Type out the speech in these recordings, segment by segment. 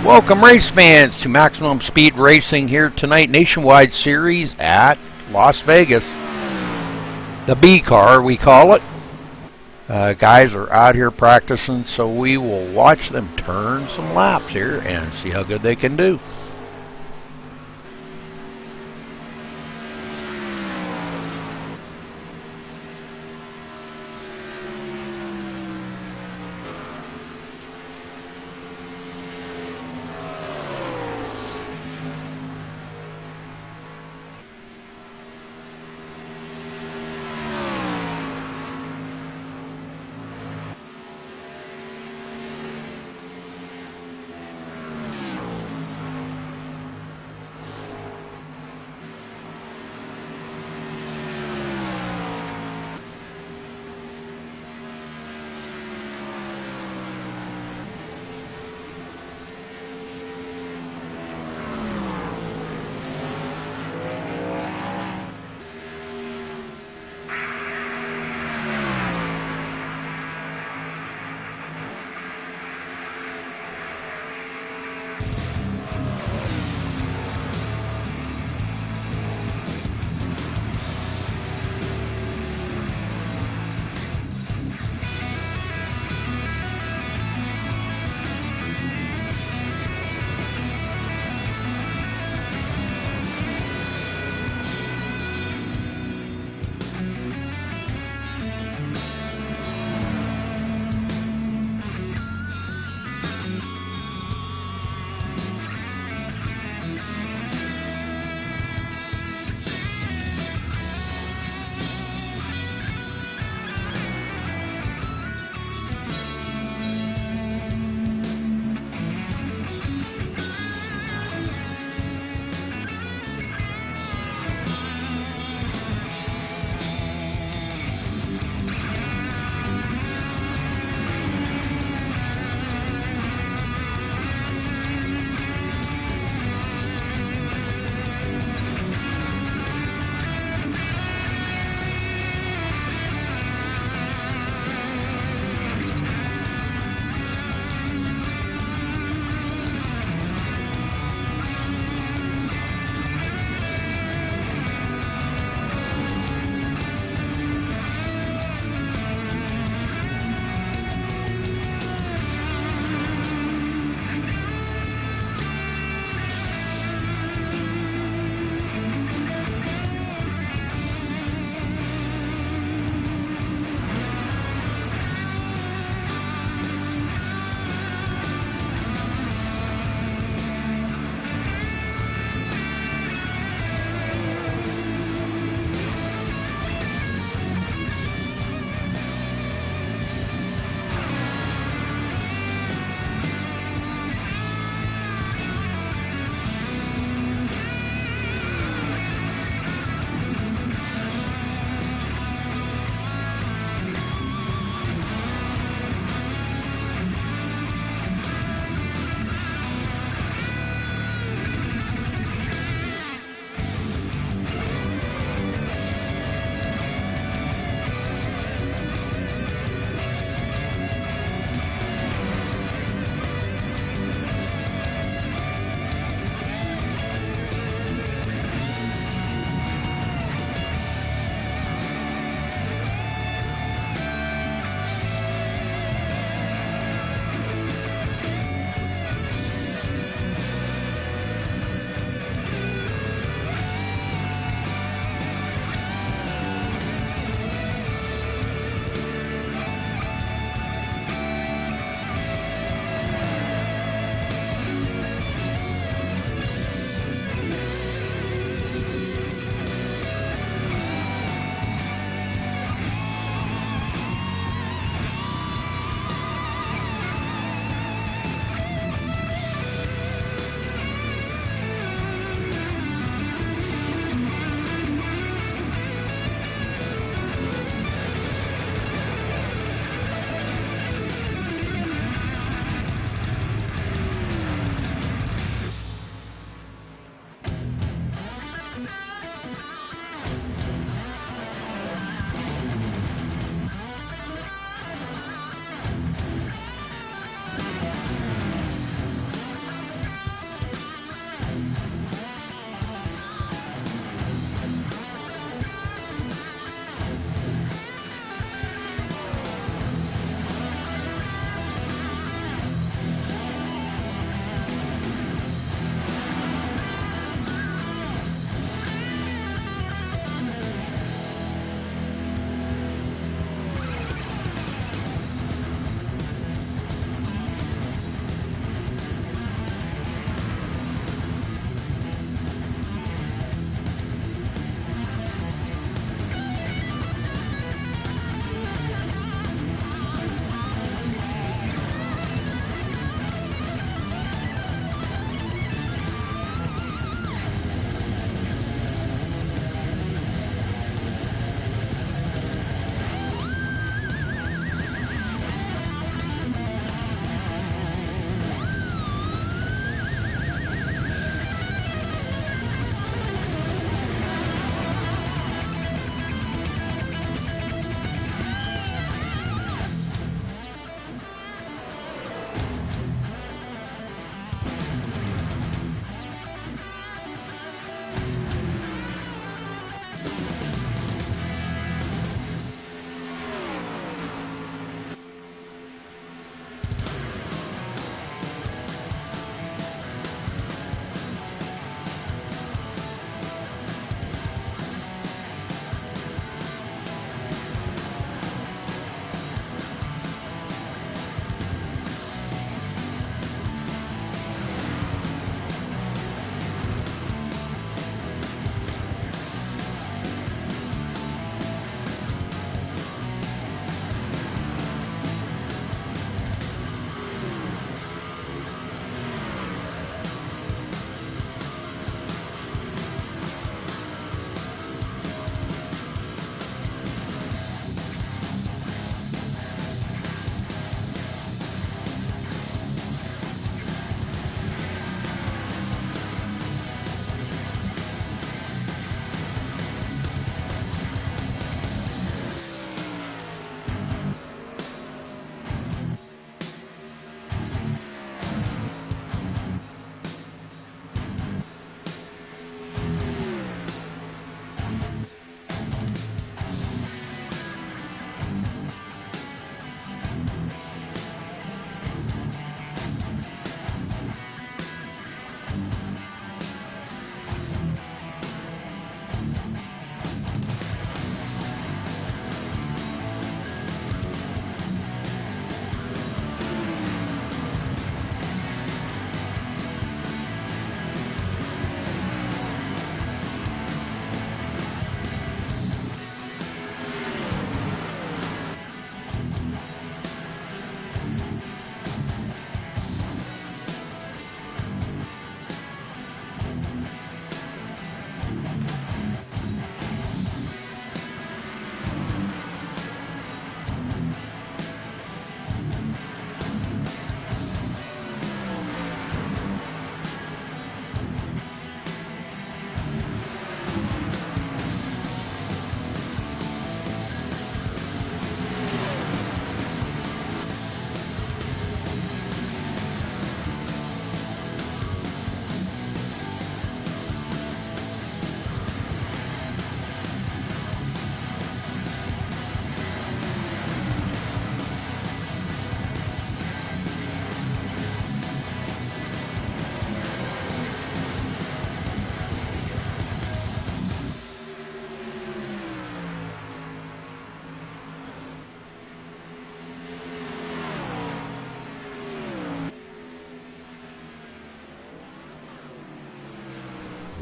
Welcome race fans to Maximum Speed Racing here tonight, nationwide series at Las Vegas. The B car, we call it. Guys are out here practicing, so we will watch them turn some laps here and see how good they can do.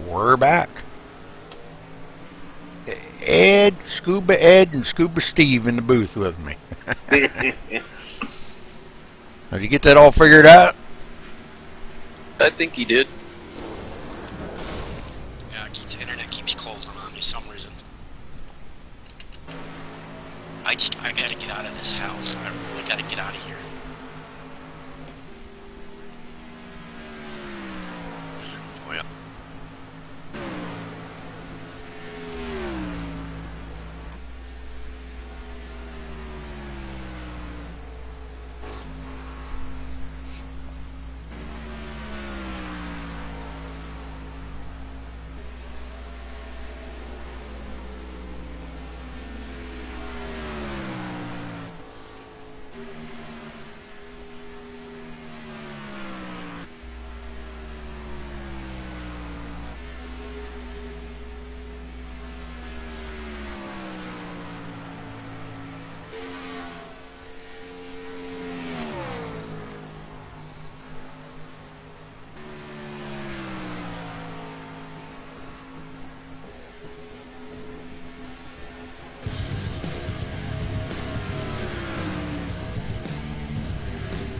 We're back. Ed, Scuba Ed, and Scuba Steve in the booth with me. Did you get that all figured out? I think he did. Yeah, the internet keeps closing on me for some reason. I gotta get out of this house. I gotta get out of here. Boy,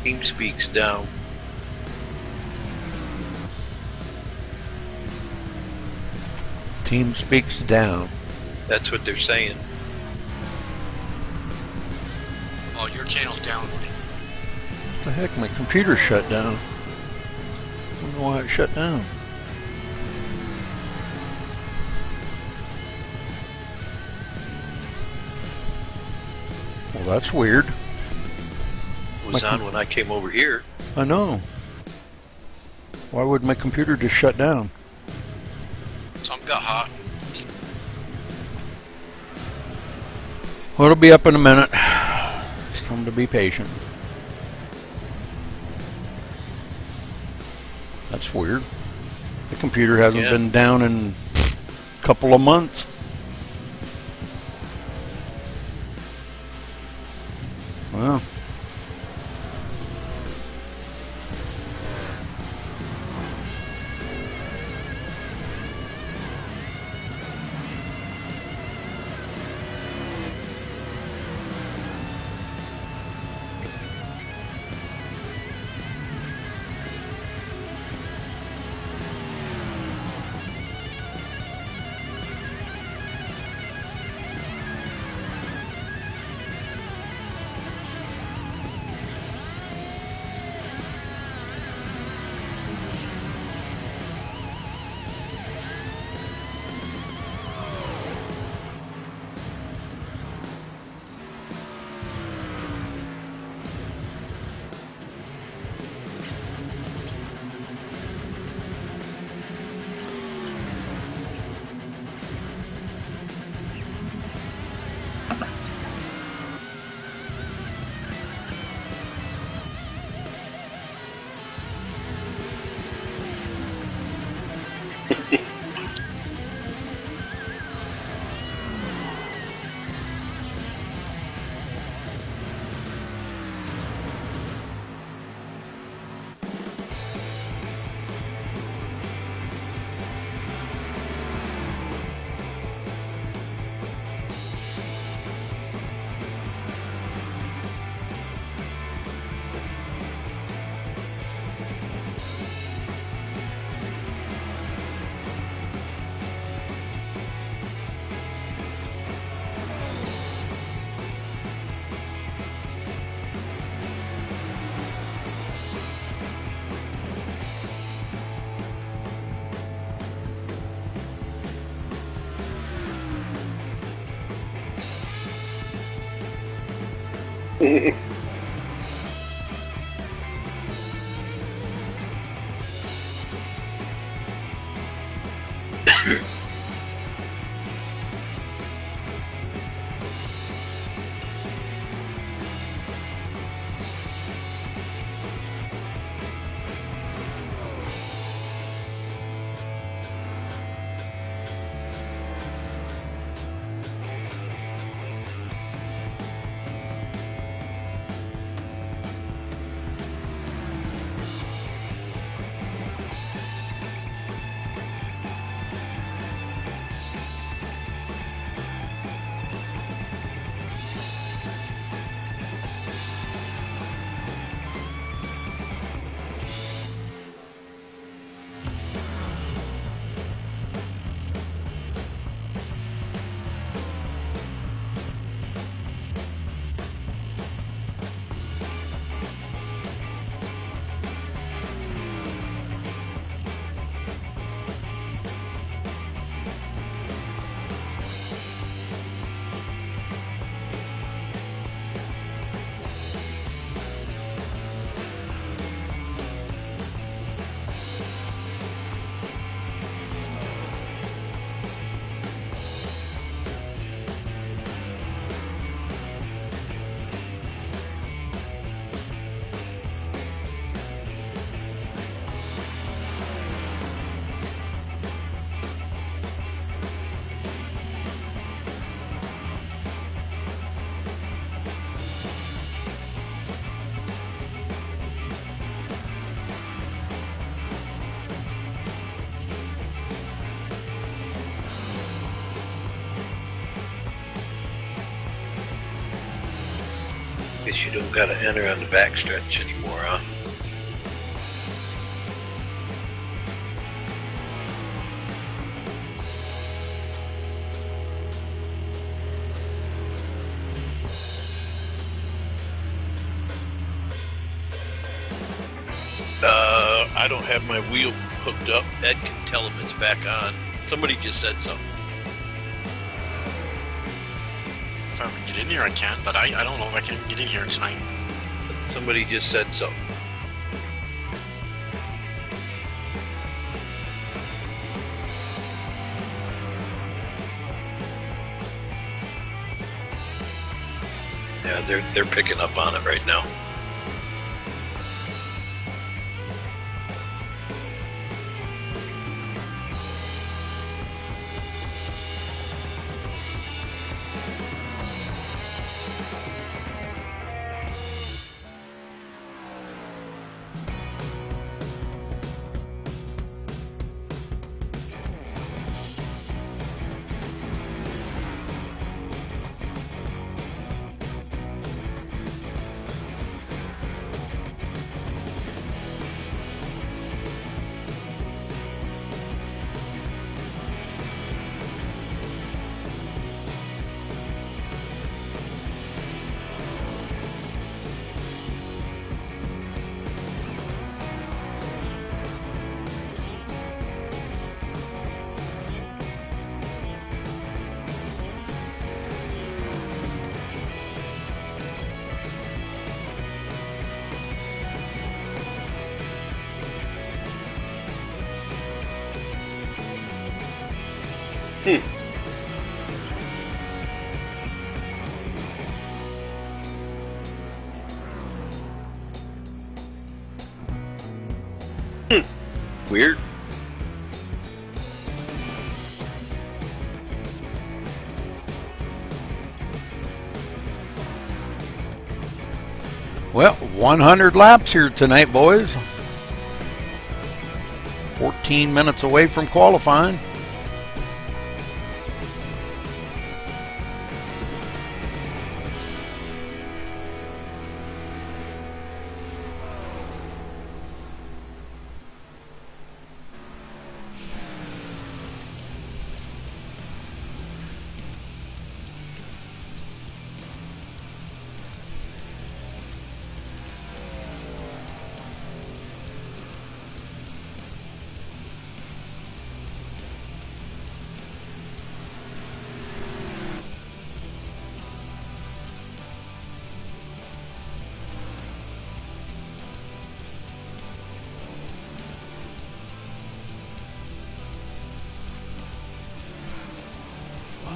TeamSpeak's down. TeamSpeak's down. That's what they're saying. oh, your channel's down, Woody. What the heck? My computer shut down. I don't know why it shut down. Well, that's weird. It was on when I came over here. I know. Why would my computer just shut down? Something got hot. Well, it'll be up in a minute. Just tell them to be patient. That's weird. The computer hasn't been down in a couple of months. Well. Guess you don't gotta enter on the backstretch anymore, huh? I don't have my wheel hooked up. Ed can tell him it's back on. Somebody just said something. If I would get in here, I can, but I don't know if I can get in here tonight. Somebody just said something. Yeah, they're picking up on it right now. Weird. Well, 100 laps here tonight, boys. 14 minutes away from qualifying.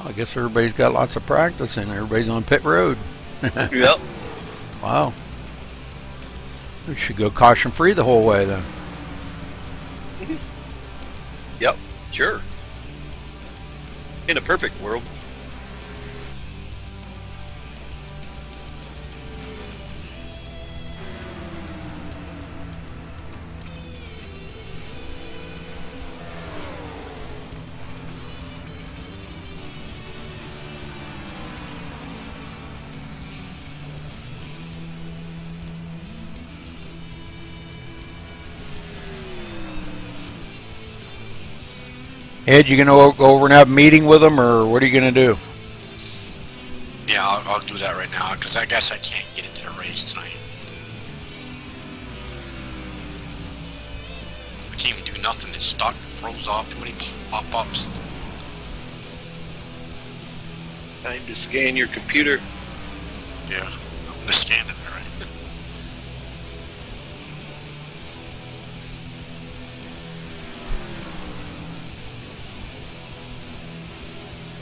I guess everybody's got lots of practice and everybody's on pit road. Yep. Wow. We should go caution free the whole way then. Yep. Sure. In a perfect world. Ed, you gonna go over and have a meeting with them, or what are you gonna do? Yeah, I'll do that right now, because I guess I can't get into the race tonight. I can't even do nothing. It's stuck, froze off, too many pop-ups. Time to scan your computer. Yeah, I'm gonna scan it, all right.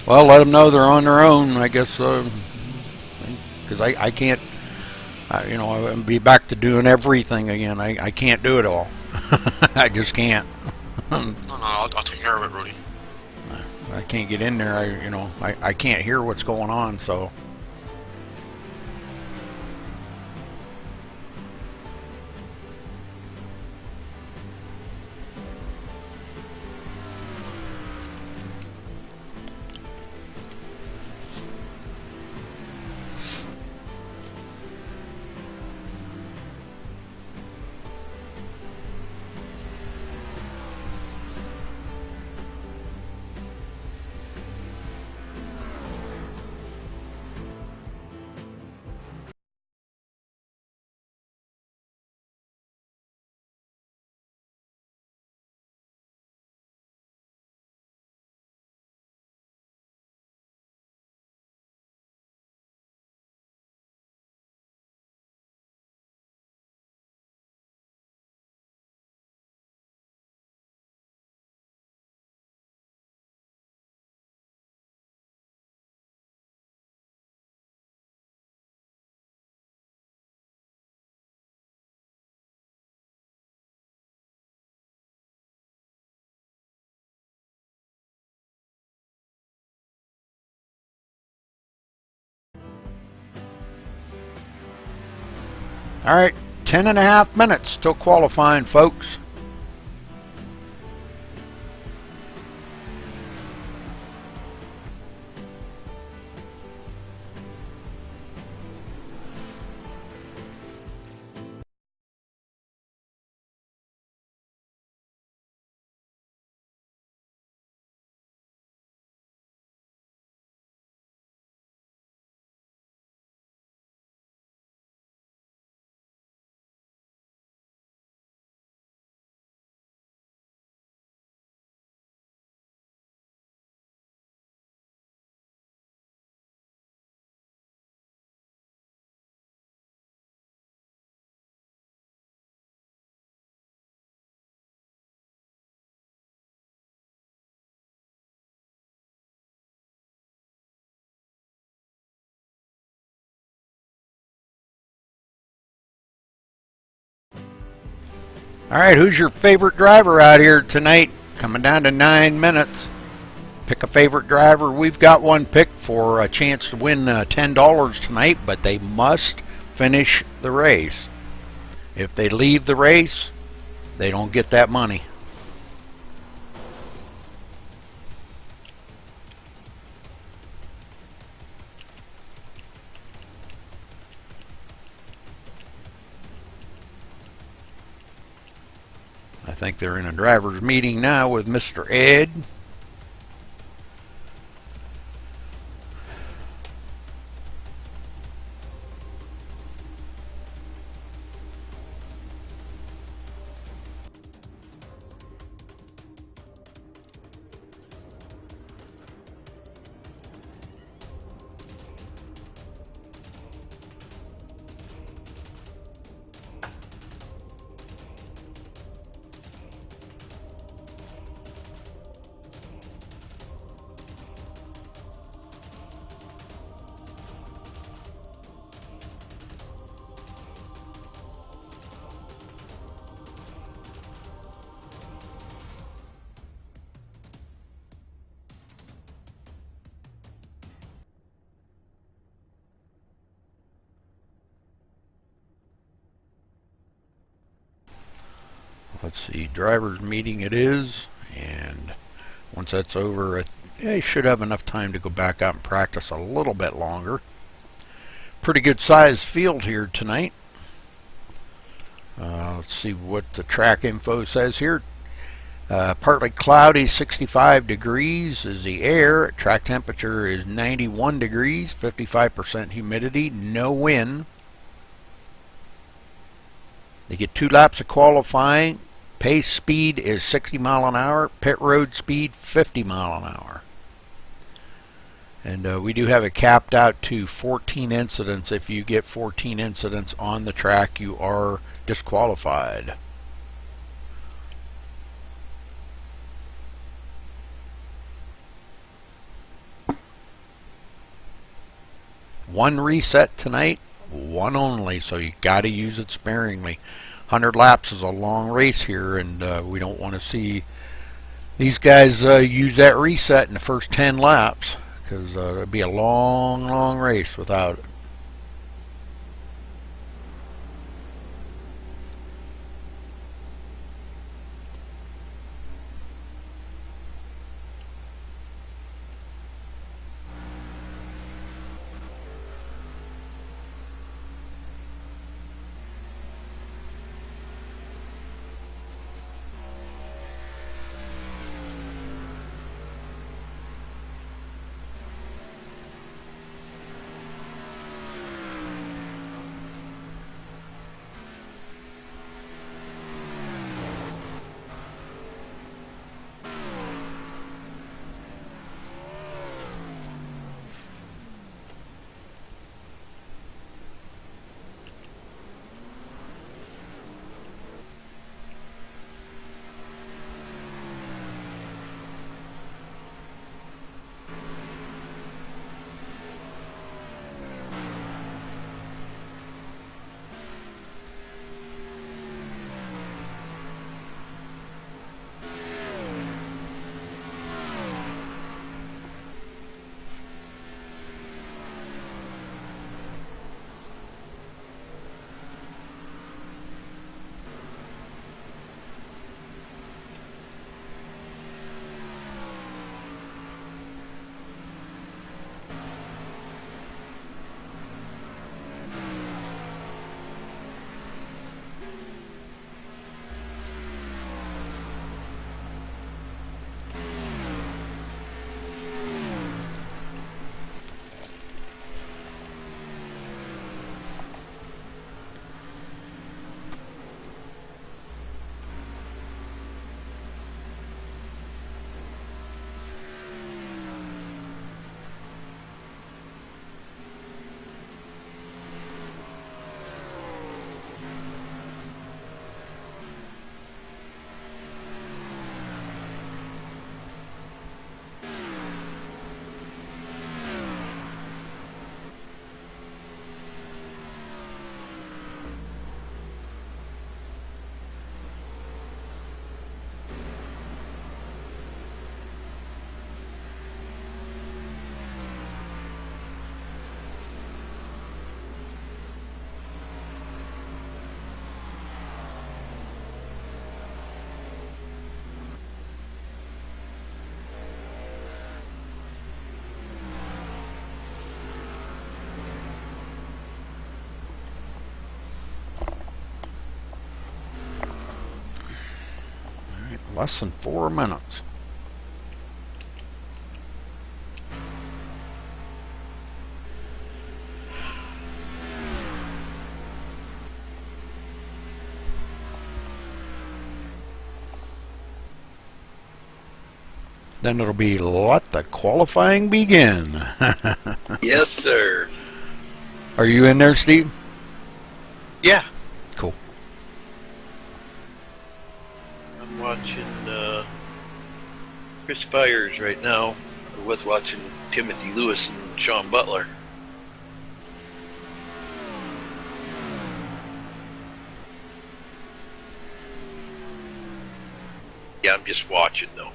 Well, let them know they're on their own, I guess, because I can't, you know, I'll be back to doing everything again. I can't do it all. I just can't. No, I'll take care of it, Rudy. I can't get in there. I can't hear what's going on, so. All right, 10.5 minutes, still qualifying, folks. All right, who's your favorite driver out here tonight? Coming down to 9 minutes. Pick a favorite driver. We've got one picked for a chance to win $10 tonight, but they must finish the race. If they leave the race, they don't get that money. I think they're in a driver's meeting now with Mr. Ed. Let's see, driver's meeting it is, and once that's over, I should have enough time to go back out and practice a little bit longer. Pretty good sized field here tonight. Let's see what the track info says here. Partly cloudy, 65 degrees is the air. Track temperature is 91 degrees, 55% humidity, no wind. They get 2 laps of qualifying. Pace speed is 60 mile an hour. Pit road speed 50 mile an hour. And we do have it capped out to 14 incidents. If you get 14 incidents on the track, you are disqualified. One reset tonight, one only, so you got to use it sparingly. 100 laps is a long race here, and we don't want to see these guys use that reset in the first 10 laps, because it'd be a long, long race without it. Less than 4 minutes. Then it'll be let the qualifying begin. Yes, sir. Are you in there, Steve? Yeah. Cool. I'm watching Chris Fires right now. I was watching Timothy Lewis and Sean Butler. Yeah, I'm just watching though.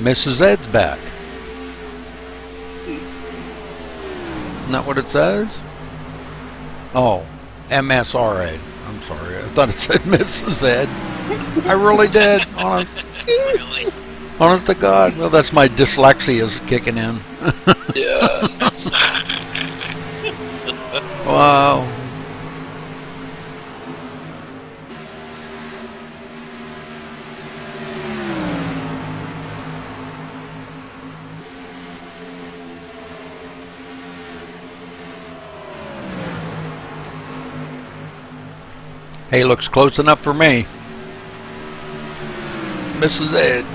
Mrs. Ed's back. Isn't that what it says? Oh, MSR Ed. I'm sorry. I thought it said Mrs. Ed. I really did. Honest. Really? Honest to God. Well, that's my dyslexia is kicking in. Yeah. Wow. Hey, looks close enough for me. Mrs. Ed.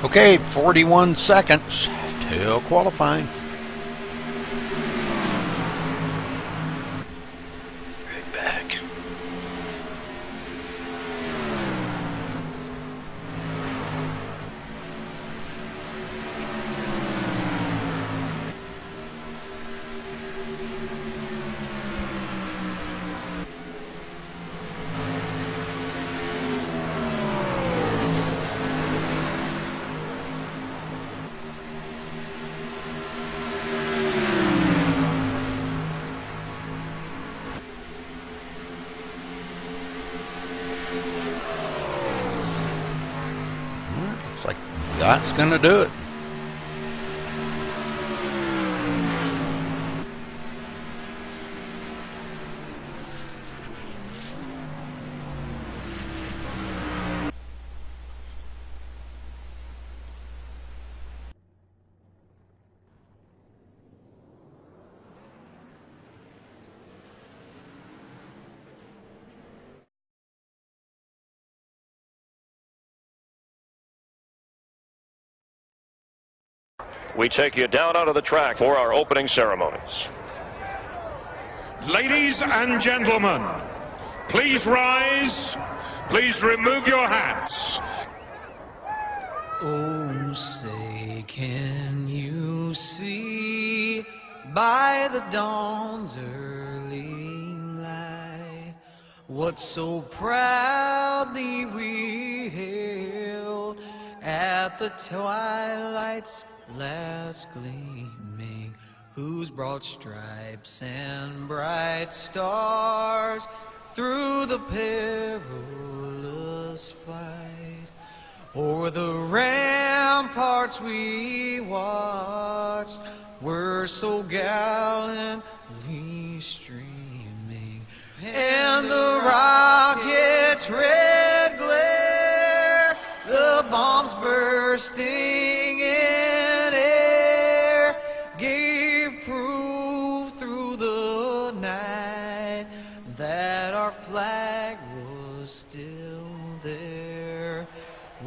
Okay, 41 seconds till qualifying. Right back. Looks like that's going to do it. We take you down onto the track for our opening ceremonies. Ladies and gentlemen, please rise. Please remove your hats. Oh, say, can you see by the dawn's early light what so proudly we hailed at the twilight's last gleaming, whose broad stripes and bright stars through the perilous fight o'er the ramparts we watched were so gallantly streaming, and the rocket's red glare, the bombs bursting in air, gave proof through the night that our flag was still there.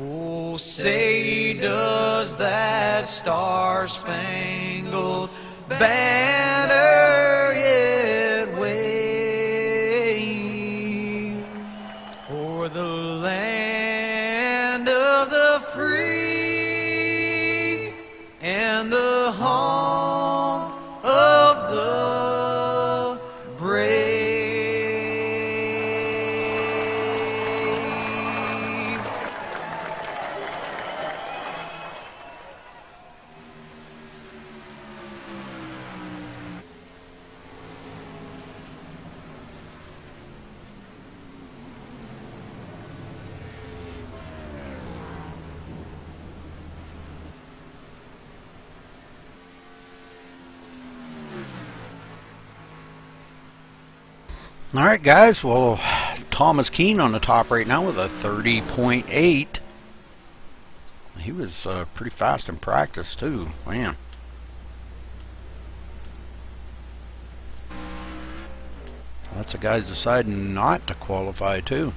Oh, say does that star-spangled banner yet wave o'er the land of the free and the home of the brave? All right, guys. Well, Thomas Keene on the top right now with a 30.8. He was pretty fast in practice too, man. Lots of guys deciding not to qualify too.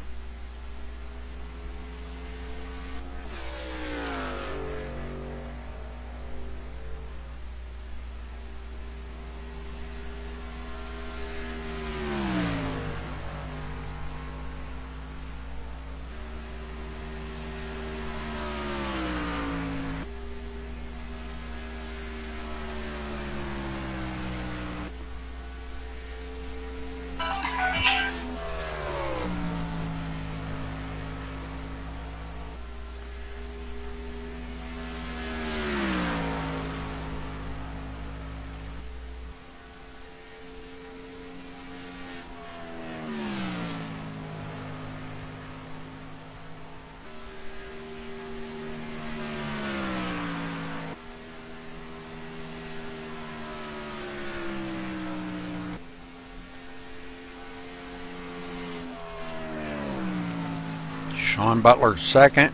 Sean Butler second.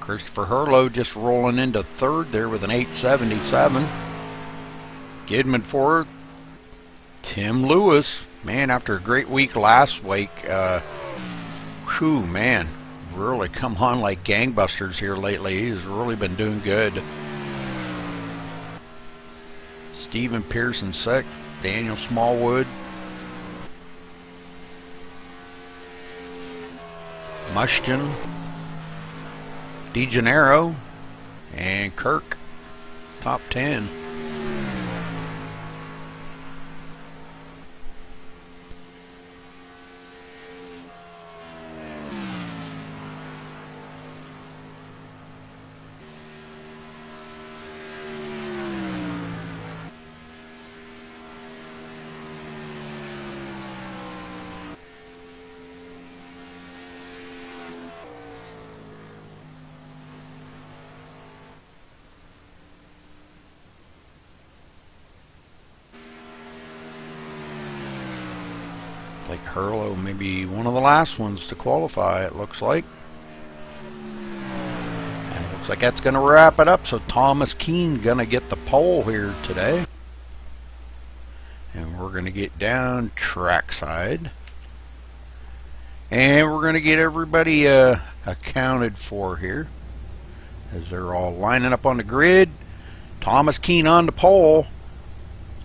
Christopher Hurlow just rolling into third there with an 877. Gidman fourth. Tim Lewis, man, after a great week last week, whew, man, really come on like gangbusters here lately. He's really been doing good. Stephen Pearson sixth. Daniel Smallwood. Mushton, DeGennaro, and Kirk, top 10. Like Hurlow, maybe one of the last ones to qualify, it looks like. And it looks like that's going to wrap it up. So Thomas Keene going to get the pole here today. And we're going to get down trackside. And we're going to get everybody accounted for here, as they're all lining up on the grid. Thomas Keene on the pole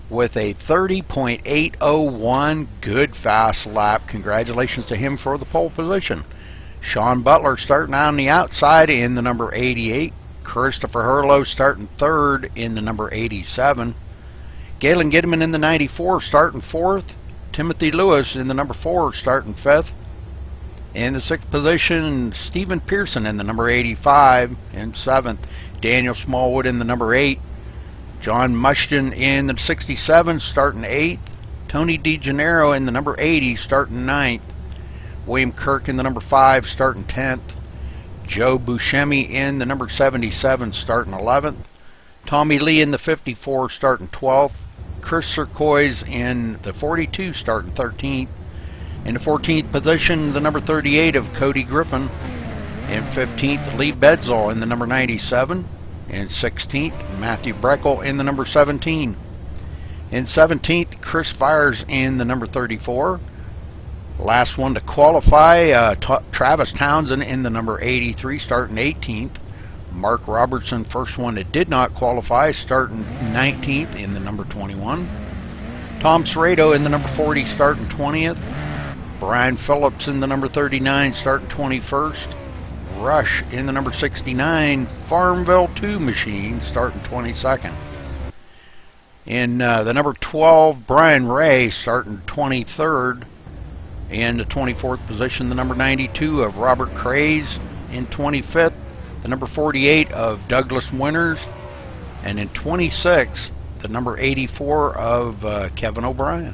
with a 30.801, good fast lap. Congratulations to him for the pole position. Sean Butler starting on the outside in the number 88. Christopher Hurlow starting third in the number 87. Galen Gidman in the 94 starting fourth. Timothy Lewis in the number 4 starting fifth. In the sixth position, Stephen Pearson in the number 85 in seventh. Daniel Smallwood in the number 8. John Mushton in the 67, starting 8th. Tony DeGennaro in the number 80, starting 9th. William Kirk in the number 5, starting 10th. Joe Buscemi in the number 77, starting 11th. Tommy Lee in the 54, starting 12th. Chris Serkois in the 42, starting 13th. In the 14th position, the number 38 of Cody Griffin. In 15th, Lee Bedsall in the number 97. In 16th, Matthew Breckel in the number 17. In 17th, Chris Fires in the number 34. Last one to qualify, Travis Townsend in the number 83, starting 18th. Mark Robertson, first one that did not qualify, starting 19th in the number 21. Tom Serrato in the number 40, starting 20th. Brian Phillips in the number 39, starting 21st. Rush in the number 69, Farmville 2 machine, starting 22nd. In the number 12, Brian Ray, starting 23rd. In the 24th position, the number 92 of Robert Craze. In 25th, the number 48 of Douglas Winters. And in 26th, the number 84 of Kevin O'Brien.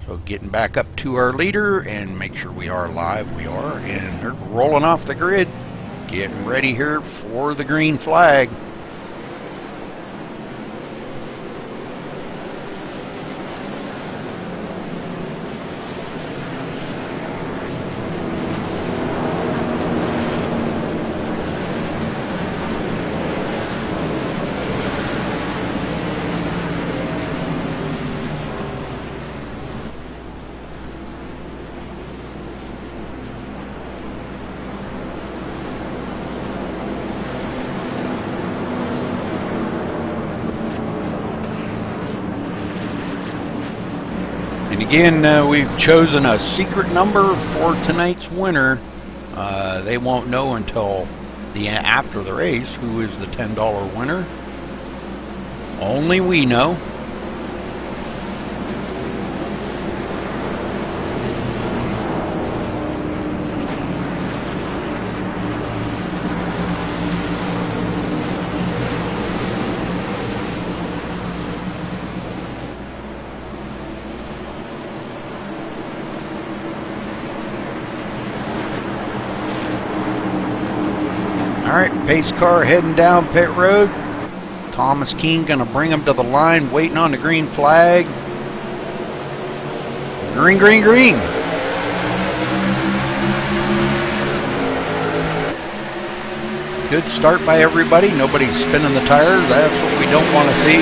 So getting back up to our leader and make sure we are live. We are, and they're rolling off the grid, getting ready here for the green flag. And again, we've chosen a secret number for tonight's winner. They won't know until after the race who is the $10 winner. Only we know. Alright, pace car heading down pit road. Thomas Keene going to bring him to the line, waiting on the green flag. Green, green, green. Good start by everybody. Nobody's spinning the tires. That's what we don't want to see.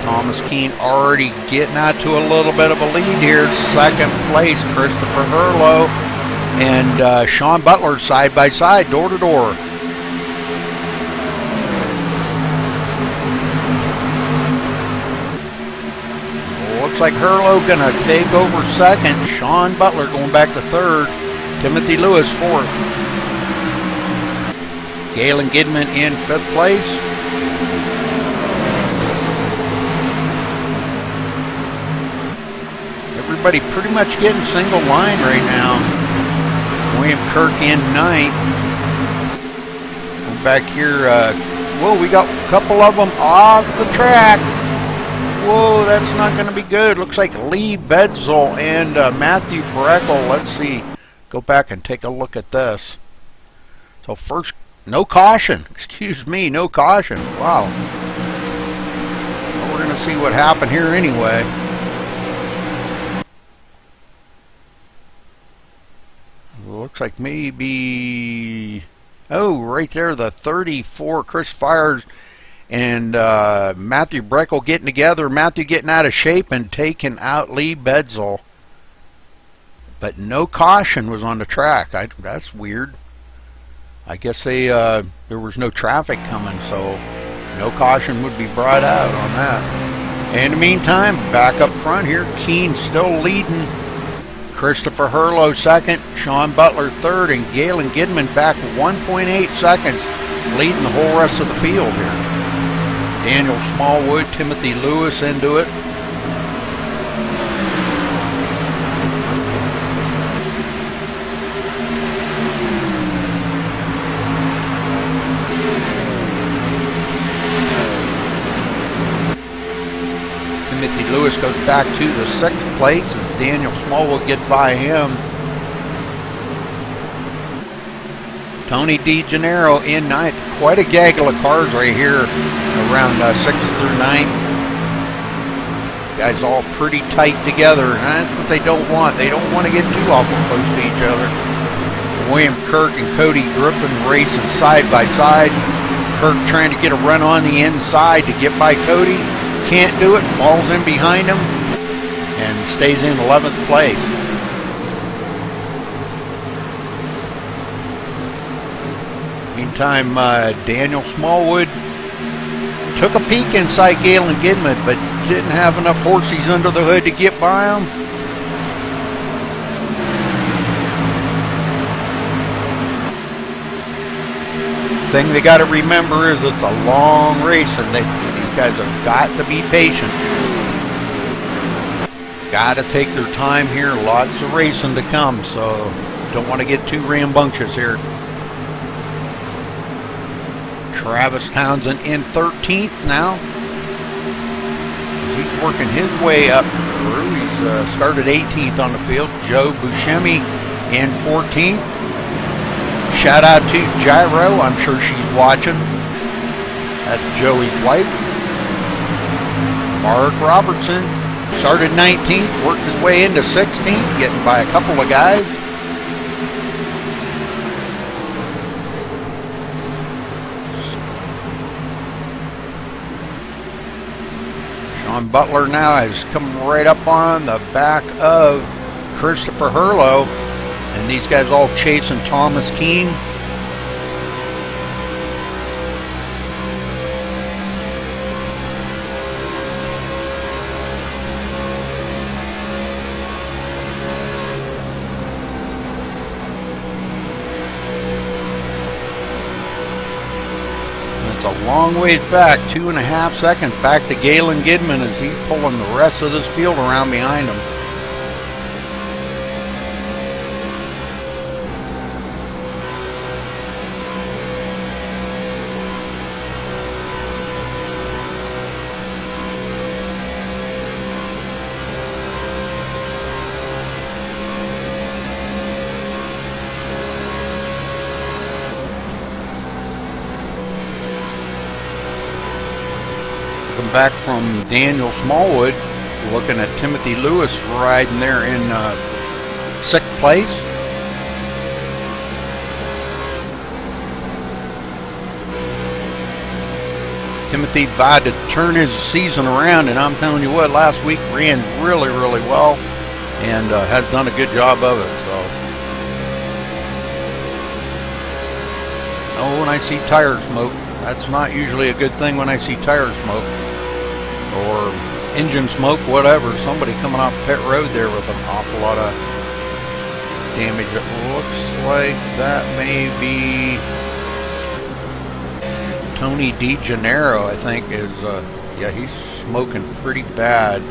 Thomas Keene already getting out to a little bit of a lead here. Second place, Christopher Hurlow and Sean Butler side by side, door to door. Looks like Hurlow gonna take over second. Sean Butler going back to third. Timothy Lewis fourth. Galen Gidman in fifth place. Everybody pretty much getting single line right now. William Kirk in ninth. We're back here. Whoa, we got a couple of them off the track. Whoa, that's not going to be good. Looks like Lee Bedsall and Matthew Breckel. Let's see. Go back and take a look at this. So first, no caution. Excuse me, no caution. Wow. Well, we're going to see what happened here anyway. Looks like maybe... Oh, right there, the 34, Chris Fires and Matthew Breckel getting together. Matthew getting out of shape and taking out Lee Bedsall. But no caution was on the track. That's weird. I guess there was no traffic coming, so no caution would be brought out on that. In the meantime, back up front here, Keene still leading. Christopher Hurlow second, Sean Butler third, and Galen Gidman back 1.8 seconds, leading the whole rest of the field here. Daniel Smallwood, Timothy Lewis into it. Lewis goes back to the 6th place as Daniel Smallwood gets by him. Tony DeGennaro in 9th. Quite a gaggle of cars right here around 6th through 9th. Guys all pretty tight together, and that's what they don't want. They don't want to get too awful close to each other. William Kirk and Cody Griffin racing side by side. Kirk trying to get a run on the inside to get by Cody. Can't do it, falls in behind him, and stays in 11th place. Meantime, Daniel Smallwood took a peek inside Galen Gidman, but didn't have enough horses under the hood to get by him. The thing they got to remember is it's a long race, and these guys have got to be patient. Got to take their time here. Lots of racing to come, so don't want to get too rambunctious here. Travis Townsend in 13th now. He's working his way up through. He's started 18th on the field. Joe Buscemi in 14th. Shout out to Gyro. I'm sure she's watching. That's Joey's wife. Mark Robertson started 19th, worked his way into 16th, getting by a couple of guys. Sean Butler now is coming right up on the back of Christopher Hurlow, and these guys all chasing Thomas Keene. A long ways back, 2.5 seconds back to Galen Gidman as he's pulling the rest of this field around behind him. Back from Daniel Smallwood, looking at Timothy Lewis riding there in 6th place. Timothy vowed to turn his season around, and I'm telling you what, last week ran really, really well and has done a good job of it. So, oh, when I see tire smoke, that's not usually a good thing when I see tire smoke. Or engine smoke, whatever. Somebody coming off pit road there with an awful lot of damage. It looks like that may be Tony DeGennaro, I think, is, yeah, he's smoking pretty bad.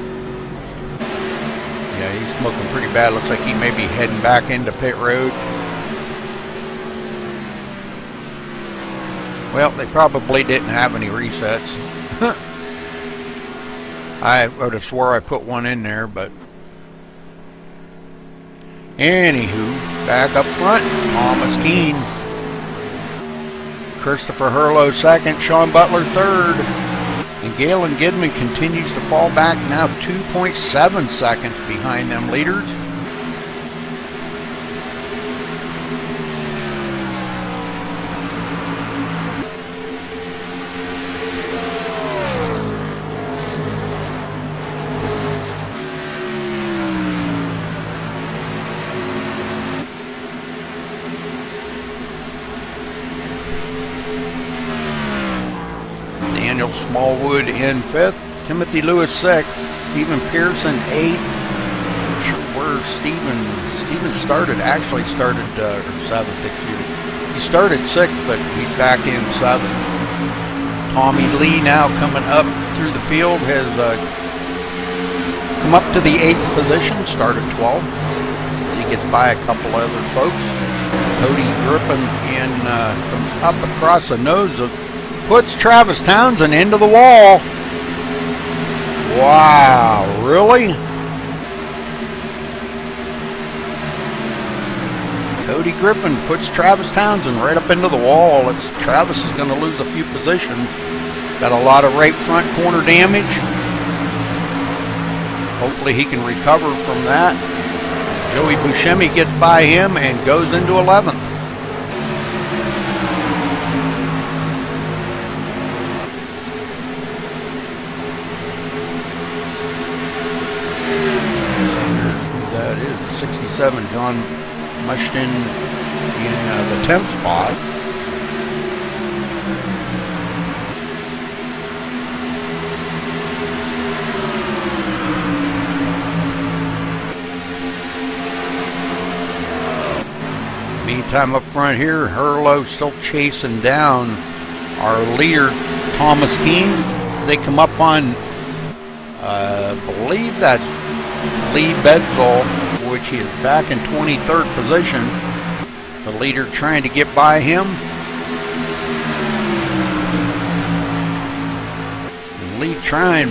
Yeah, he's smoking pretty bad. Looks like he may be heading back into pit road. Well, they probably didn't have any resets. I would have swore I put one in there, but anywho, back up front, Thomas Keene, Christopher Hurlow 2nd, Sean Butler 3rd, and Galen Gidman continues to fall back now 2.7 seconds behind them leaders. Smallwood in 5th, Timothy Lewis 6th, Stephen Pearson 8th. I'm sure where Stephen started, actually started, or 7th, excuse me. He started 6th, but he's back in 7th. Tommy Lee now coming up through the field has come up to the 8th position, started 12th. He gets by a couple other folks. Cody Griffin comes up across the nose of puts Travis Townsend into the wall. Wow, really? Cody Griffin puts Travis Townsend right up into the wall. Travis is going to lose a few positions. Got a lot of right front corner damage. Hopefully he can recover from that. Joey Buscemi gets by him and goes into 11th. That is 67, John Mushton in the 10th spot. Meantime, up front here, Herlo still chasing down our leader, Thomas Keene. They come up on, I believe that's Lee Bedsall, which is back in 23rd position. The leader trying to get by him. Lee trying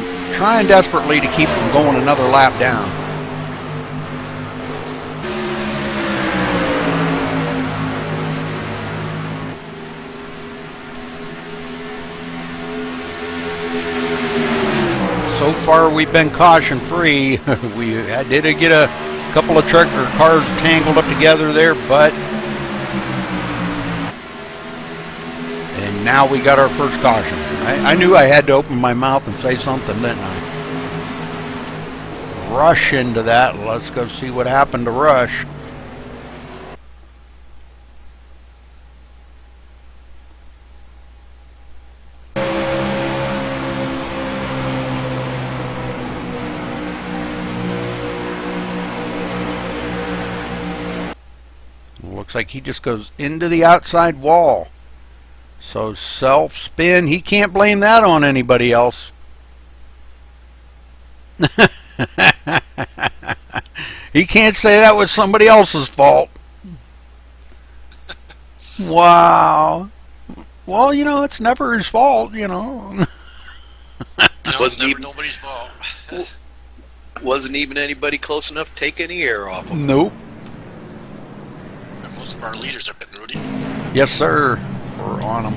desperately to keep from going another lap down. So far, we've been caution-free. We did get a couple of cars tangled up together there, and now we got our first caution. I knew I had to open my mouth and say something, didn't I? Rush into that. Let's go see what happened to Rush. Looks like he just goes into the outside wall. So self-spin, he can't blame that on anybody else. He can't say that was somebody else's fault. Wow. Well, you know, it's never his fault, you know. No, never nobody's fault. Wasn't even anybody close enough to take any air off him. Nope. Most of our leaders have been, Rudy. Yes, sir. We're on them.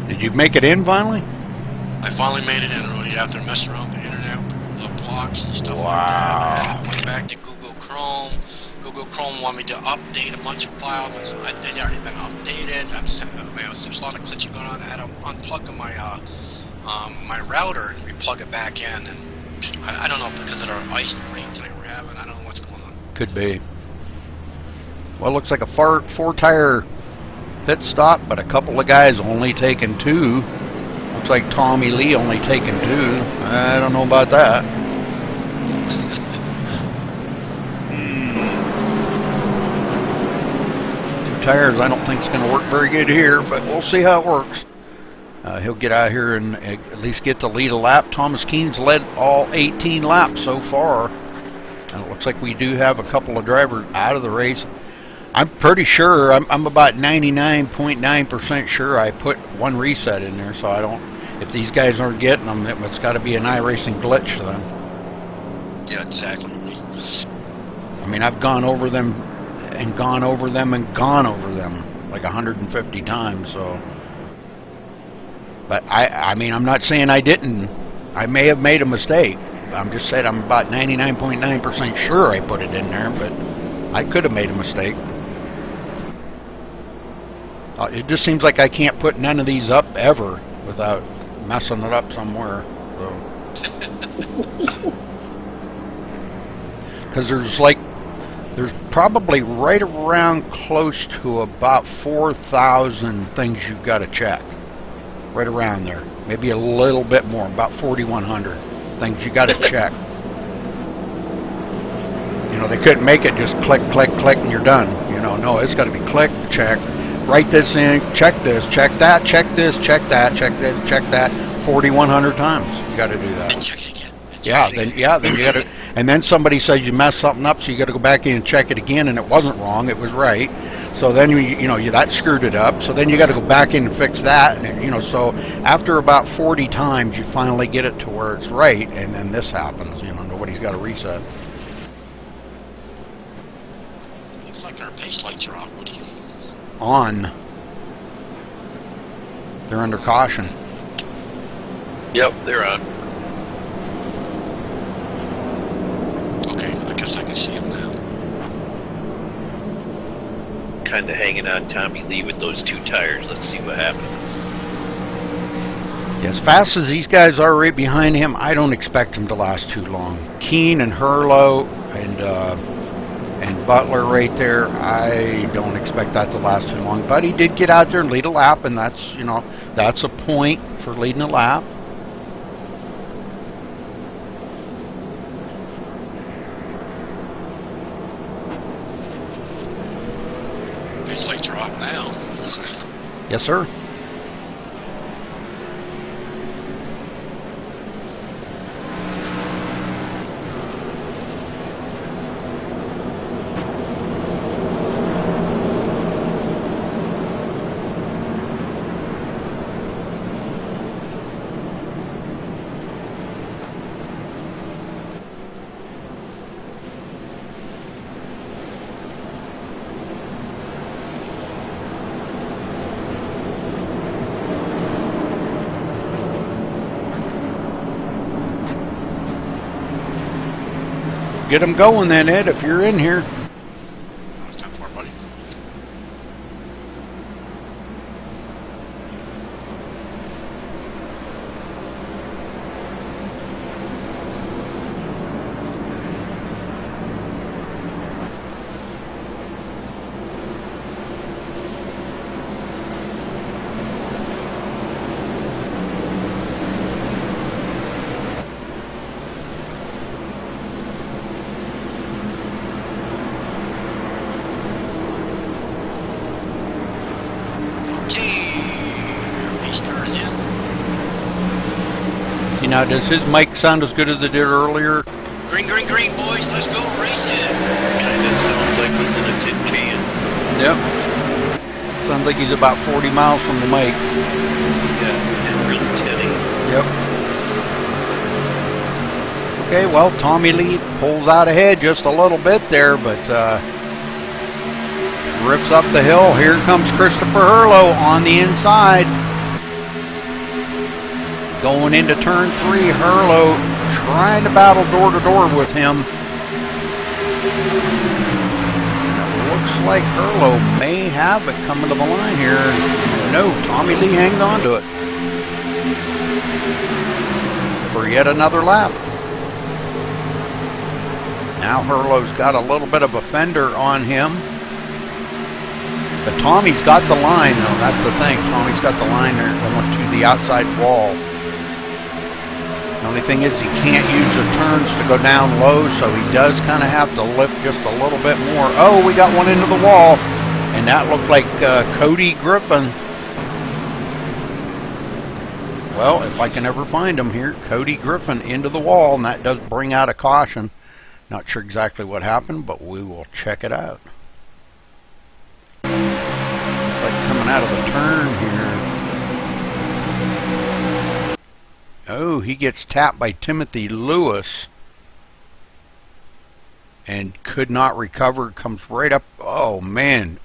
Did you make it in finally? I finally made it in, Rudy, after messing around with the internet, the blocks and stuff Wow. like that. I went back to Google Chrome. Google Chrome wanted me to update a bunch of files. They'd already been updated. There's a lot of glitching going on. I had to unplug my my router and replug it back in. And I don't know if because of our ice and rain tonight we're having. I don't know what's going on. Could be. Well, it looks like a four-tire pit stop, but a couple of guys only taking 2. Looks like Tommy Lee only taking 2. I don't know about that. 2 tires I don't think is going to work very good here, but we'll see how it works. He'll get out here and at least get to lead a lap. Thomas Keene's led all 18 laps so far. And it looks like we do have a couple of drivers out of the race. I'm pretty sure, I'm about 99.9% sure I put 1 reset in there, so I don't, if these guys aren't getting them, it's got to be an iRacing glitch then. Yeah, exactly. I mean, I've gone over them and gone over them and gone over them like 150 times, so. But I mean, I'm not saying I didn't. I may have made a mistake. I'm just saying I'm about 99.9% sure I put it in there, but I could have made a mistake. It just seems like I can't put none of these up ever without messing it up somewhere. Because there's probably right around close to about 4,000 things you've got to check. Right around there. Maybe a little bit more, about 4,100 things you got to check. You know, they couldn't make it just click, click, click, and you're done. You know, no, it's got to be click, check, write this in, check this, check that, check this, check that, check this, check that, 4,100 times. You got to do that. And check it again. Then you got to, and then somebody says you messed something up, so you got to go back in and check it again, and it wasn't wrong, it was right. So then that screwed it up. So then you got to go back in and fix that, and so after about 40 times, you finally get it to where it's right, and then this happens. Nobody's got to reset. Looks like our pace lights are out, Woody. On. They're under caution. Yep, they're on. Okay, I guess I can see them now. Kind of hanging on Tommy Lee with those 2 tires. Let's see what happens. As fast as these guys are right behind him, I don't expect him to last too long. Keene and Herlo and Butler right there, I don't expect that to last too long. But he did get out there and lead a lap, and that's a point for leading a lap. Pace lights are off now. Yes, sir. Get them going then, Ed, if you're in here. It's time for it, buddy. Now, does his mic sound as good as it did earlier? Green, green, green, boys. Let's go racing. Kind of sounds like he's in a tin can. Yep. Sounds like he's about 40 miles from the mic. Yeah, and real tinny. Yep. Okay, well, Tommy Lee pulls out ahead just a little bit there, but rips up the hill. Here comes Christopher Herlo on the inside. Going into turn 3, Herlo trying to battle door to door with him. It looks like Herlo may have it coming to the line here. No, Tommy Lee hangs on to it for yet another lap. Now Herlo's got a little bit of a fender on him. But Tommy's got the line, though. That's the thing. Tommy's got the line there going to the outside wall. The only thing is he can't use the turns to go down low, so he does kind of have to lift just a little bit more. Oh, we got one into the wall, and that looked like Cody Griffin. Well, if I can ever find him here, Cody Griffin into the wall, and that does bring out a caution. Not sure exactly what happened, but we will check it out. Like coming out of the turn here. Oh, he gets tapped by Timothy Lewis and could not recover. Comes right up. Oh, man.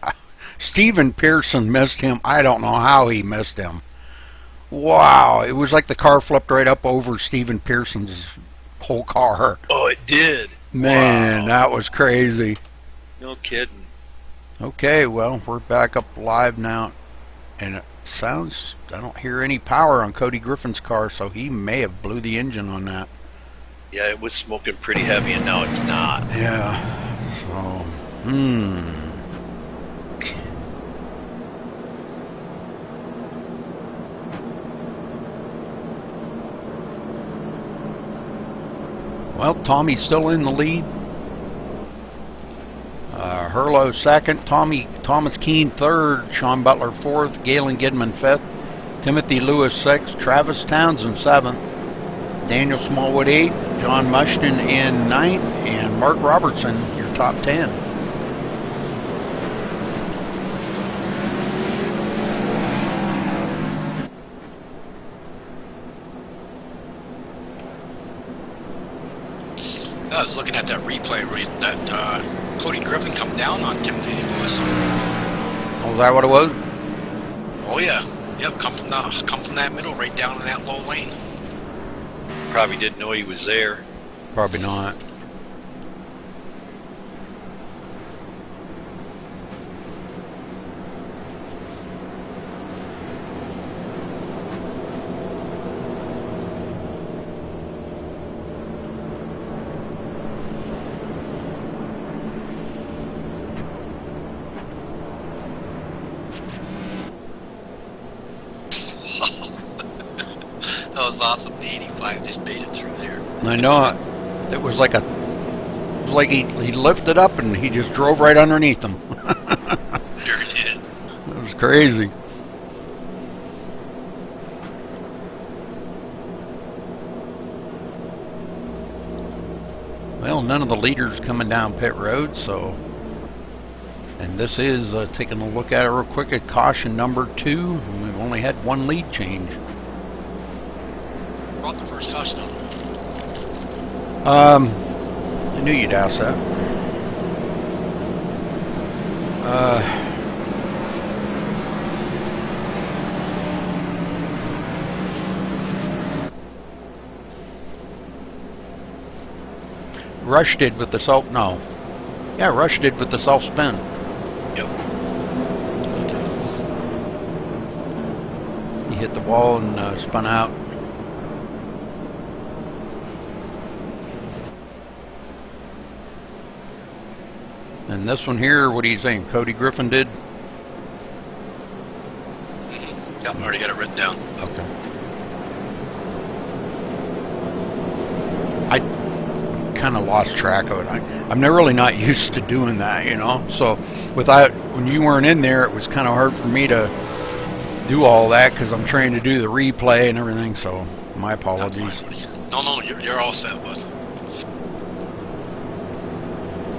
Stephen Pearson missed him. I don't know how he missed him. Wow. It was like the car flipped right up over Stephen Pearson's whole car. Oh, it did. Man, wow. That was crazy. No kidding. Okay, well, we're back up live now. And it sounds, I don't hear any power on Cody Griffin's car, so he may have blew the engine on that. Yeah, it was smoking pretty heavy, and now it's not. Yeah. So, Well, Tommy's still in the lead. Herlo second, Thomas Keene third, Sean Butler fourth, Galen Gidman fifth, Timothy Lewis sixth, Travis Townsend seventh, Daniel Smallwood eighth, John Mushton in ninth, and Mark Robertson your top 10. I was looking at that replay where that Cody Griffin come down on Timothy Lewis. Oh, is that what it was? Oh yeah, yep. Come from that middle, right down in that low lane. Probably didn't know he was there. Probably not. That was awesome. The 85 just made it through there. I know it. It was like he lifted up and he just drove right underneath them. Sure did. It was crazy. Well, none of the leaders coming down pit road, so. And this is taking a look at it real quick at caution number 2. And we've only had one lead change. Brought the first caution over. I knew you'd ask that. Rush did with the self. No. Yeah, Rush did with the self spin. Yep. He hit the wall and spun out. And this one here, what are you saying? Cody Griffin did? Yep, already got it written down. Okay. I kind of lost track of it. I'm really not used to doing that, you know. So when you weren't in there, it was kind of hard for me to do all that because I'm trying to do the replay and everything. So my apologies. No, you're all set, bud.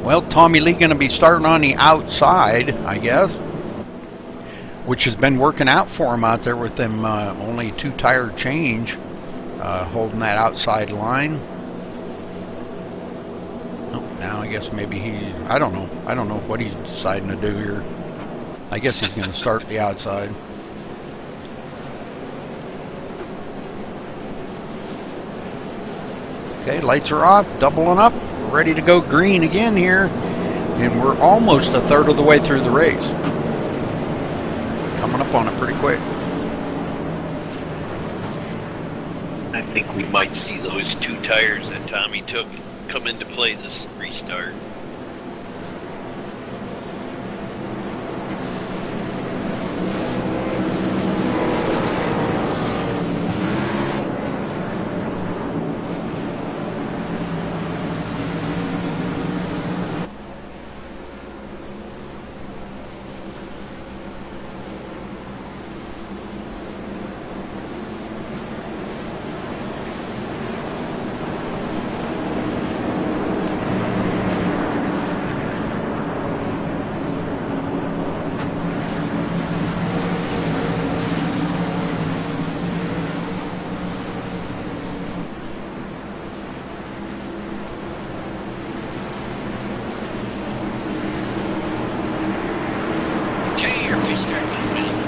Well, Tommy Lee going to be starting on the outside, I guess, which has been working out for him out there with them only 2 tire change, holding that outside line. Oh, now I guess maybe I don't know what he's deciding to do here. I guess he's going to start the outside. Okay, lights are off, doubling up. Ready to go green again here, and we're almost a third of the way through the race. Coming up on it pretty quick. I think we might see those 2 tires that Tommy took come into play this restart.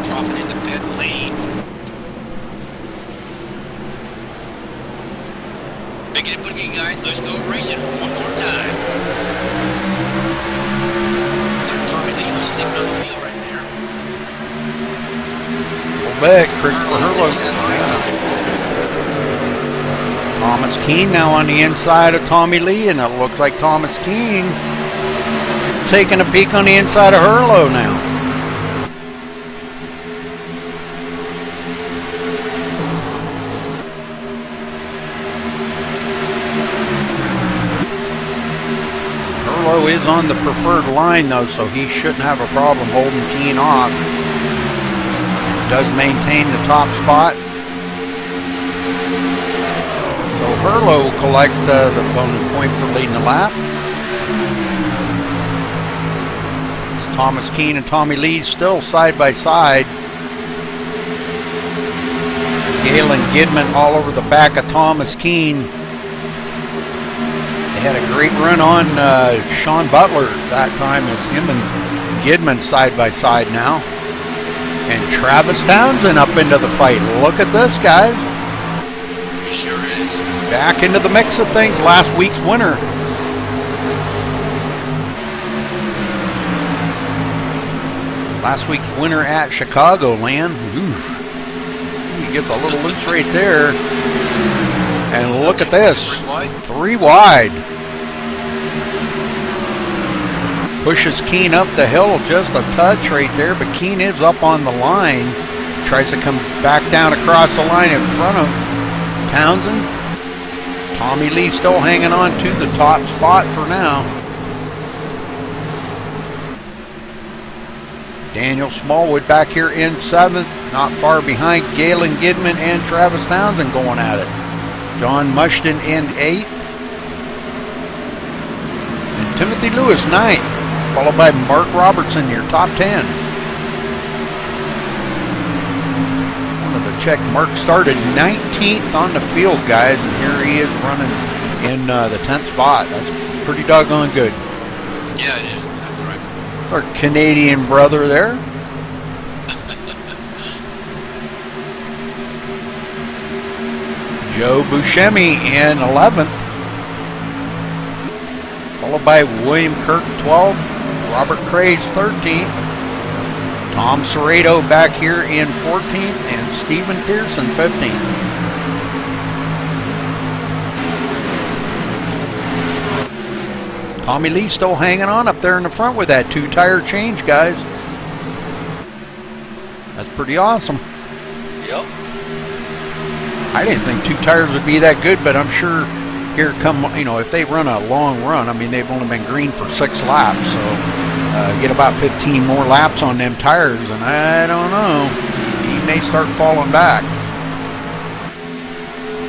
Dropping in the pit lane. Biggity boogie, guys. Let's go racing one more time. Like Tommy Lee was sleeping on the wheel right there. Pull back, Christopher Herlow. Thomas Keene now on the inside of Tommy Lee, and it looks like Thomas Keene taking a peek on the inside of Herlow now. Herlow is on the preferred line though, so he shouldn't have a problem holding Keene off. Does maintain the top spot. So Herlow will collect the bonus point for leading the lap. Thomas Keene and Tommy Lee still side by side. Galen Gidman all over the back of Thomas Keene. had a great run on Sean Butler that time, as him and Gidman side by side now. And Travis Townsend up into the fight. Look at this, guys. He sure is. Back into the mix of things. Last week's winner. Last week's winner at Chicagoland. Ooh. He gets a little loose right there. And look at this. 3 wide. 3 wide. Pushes Keene up the hill just a touch right there, but Keene is up on the line. Tries to come back down across the line in front of Townsend. Tommy Lee still hanging on to the top spot for now. Daniel Smallwood back here in 7th, not far behind Galen Gidman and Travis Townsend going at it. John Mushton in 8th. And Timothy Lewis 9th. Followed by Mark Robertson, your top 10. Wanted to check. Mark started 19th on the field, guys, and here he is running in the 10th spot. That's pretty doggone good. Yeah, it is. That's right. Our Canadian brother there. Joe Buscemi in 11th. Followed by William Kirk 12th. Robert Craze 13th, Tom Serrato back here in 14th, and Stephen Pearson 15th. Tommy Lee still hanging on up there in the front with that 2-tire change, guys. That's pretty awesome. Yep. I didn't think 2 tires would be that good, but I'm sure here come, if they run a long run, I mean, they've only been green for 6 laps, so get about 15 more laps on them tires, and I don't know, he may start falling back.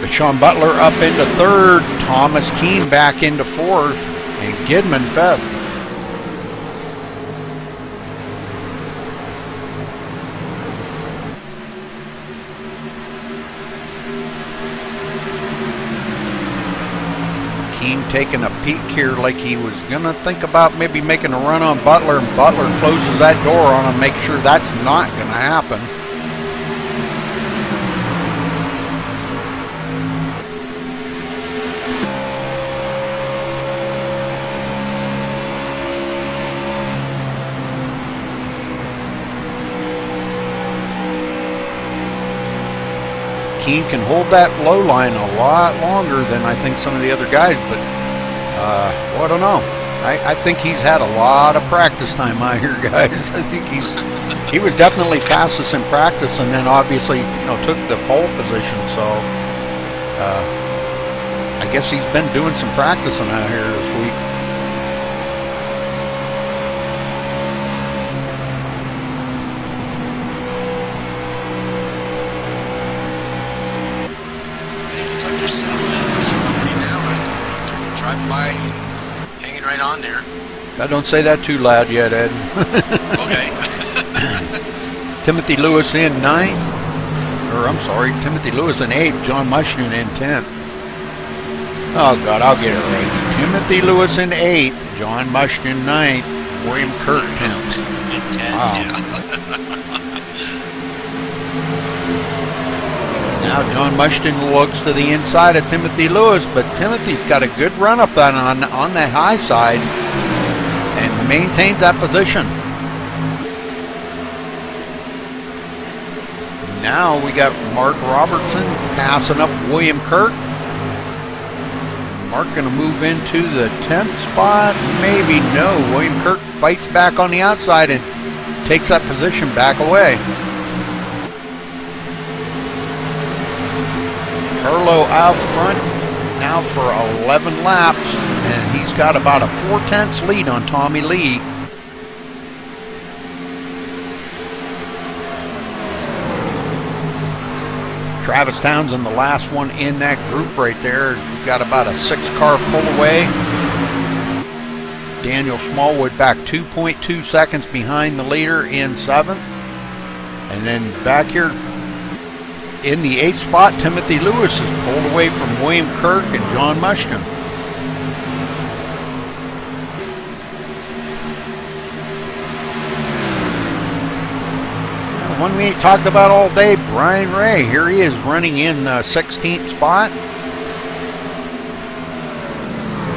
But Sean Butler up into 3rd, Thomas Keene back into 4th, and Gidman 5th. Taking a peek here like he was gonna think about maybe making a run on Butler, and Butler closes that door on him, make sure that's not gonna happen. Keene can hold that low line a lot longer than I think some of the other guys, but well, I don't know. I think he's had a lot of practice time out here, guys. I think he was definitely fastest in practice, and then obviously took the pole position. So I guess he's been doing some practicing out here this week. Driving by and hanging right on there. God, don't say that too loud yet, Ed. Okay. Timothy Lewis in 9th. Or, I'm sorry, Timothy Lewis in 8th. John Mushton in 10th. Oh, God, I'll get it right. Timothy Lewis in 8th. John Mushton 9th. William Kirk 10th. Wow. Now John Mushton looks to the inside of Timothy Lewis, but Timothy's got a good run up on that high side and maintains that position. Now we got Mark Robertson passing up William Kirk. Mark going to move into the 10th spot. Maybe no. William Kirk fights back on the outside and takes that position back away. Carlo out front now for 11 laps, and he's got about a 4/10 lead on Tommy Lee. Travis Townsend, the last one in that group right there. He's got about a 6-car pull away. Daniel Smallwood back 2.2 seconds behind the leader in 7th. And then back here in the 8th spot, Timothy Lewis is pulled away from William Kirk and John Mushton. the one we ain't talked about all day, Brian Ray. Here he is running in 16th spot.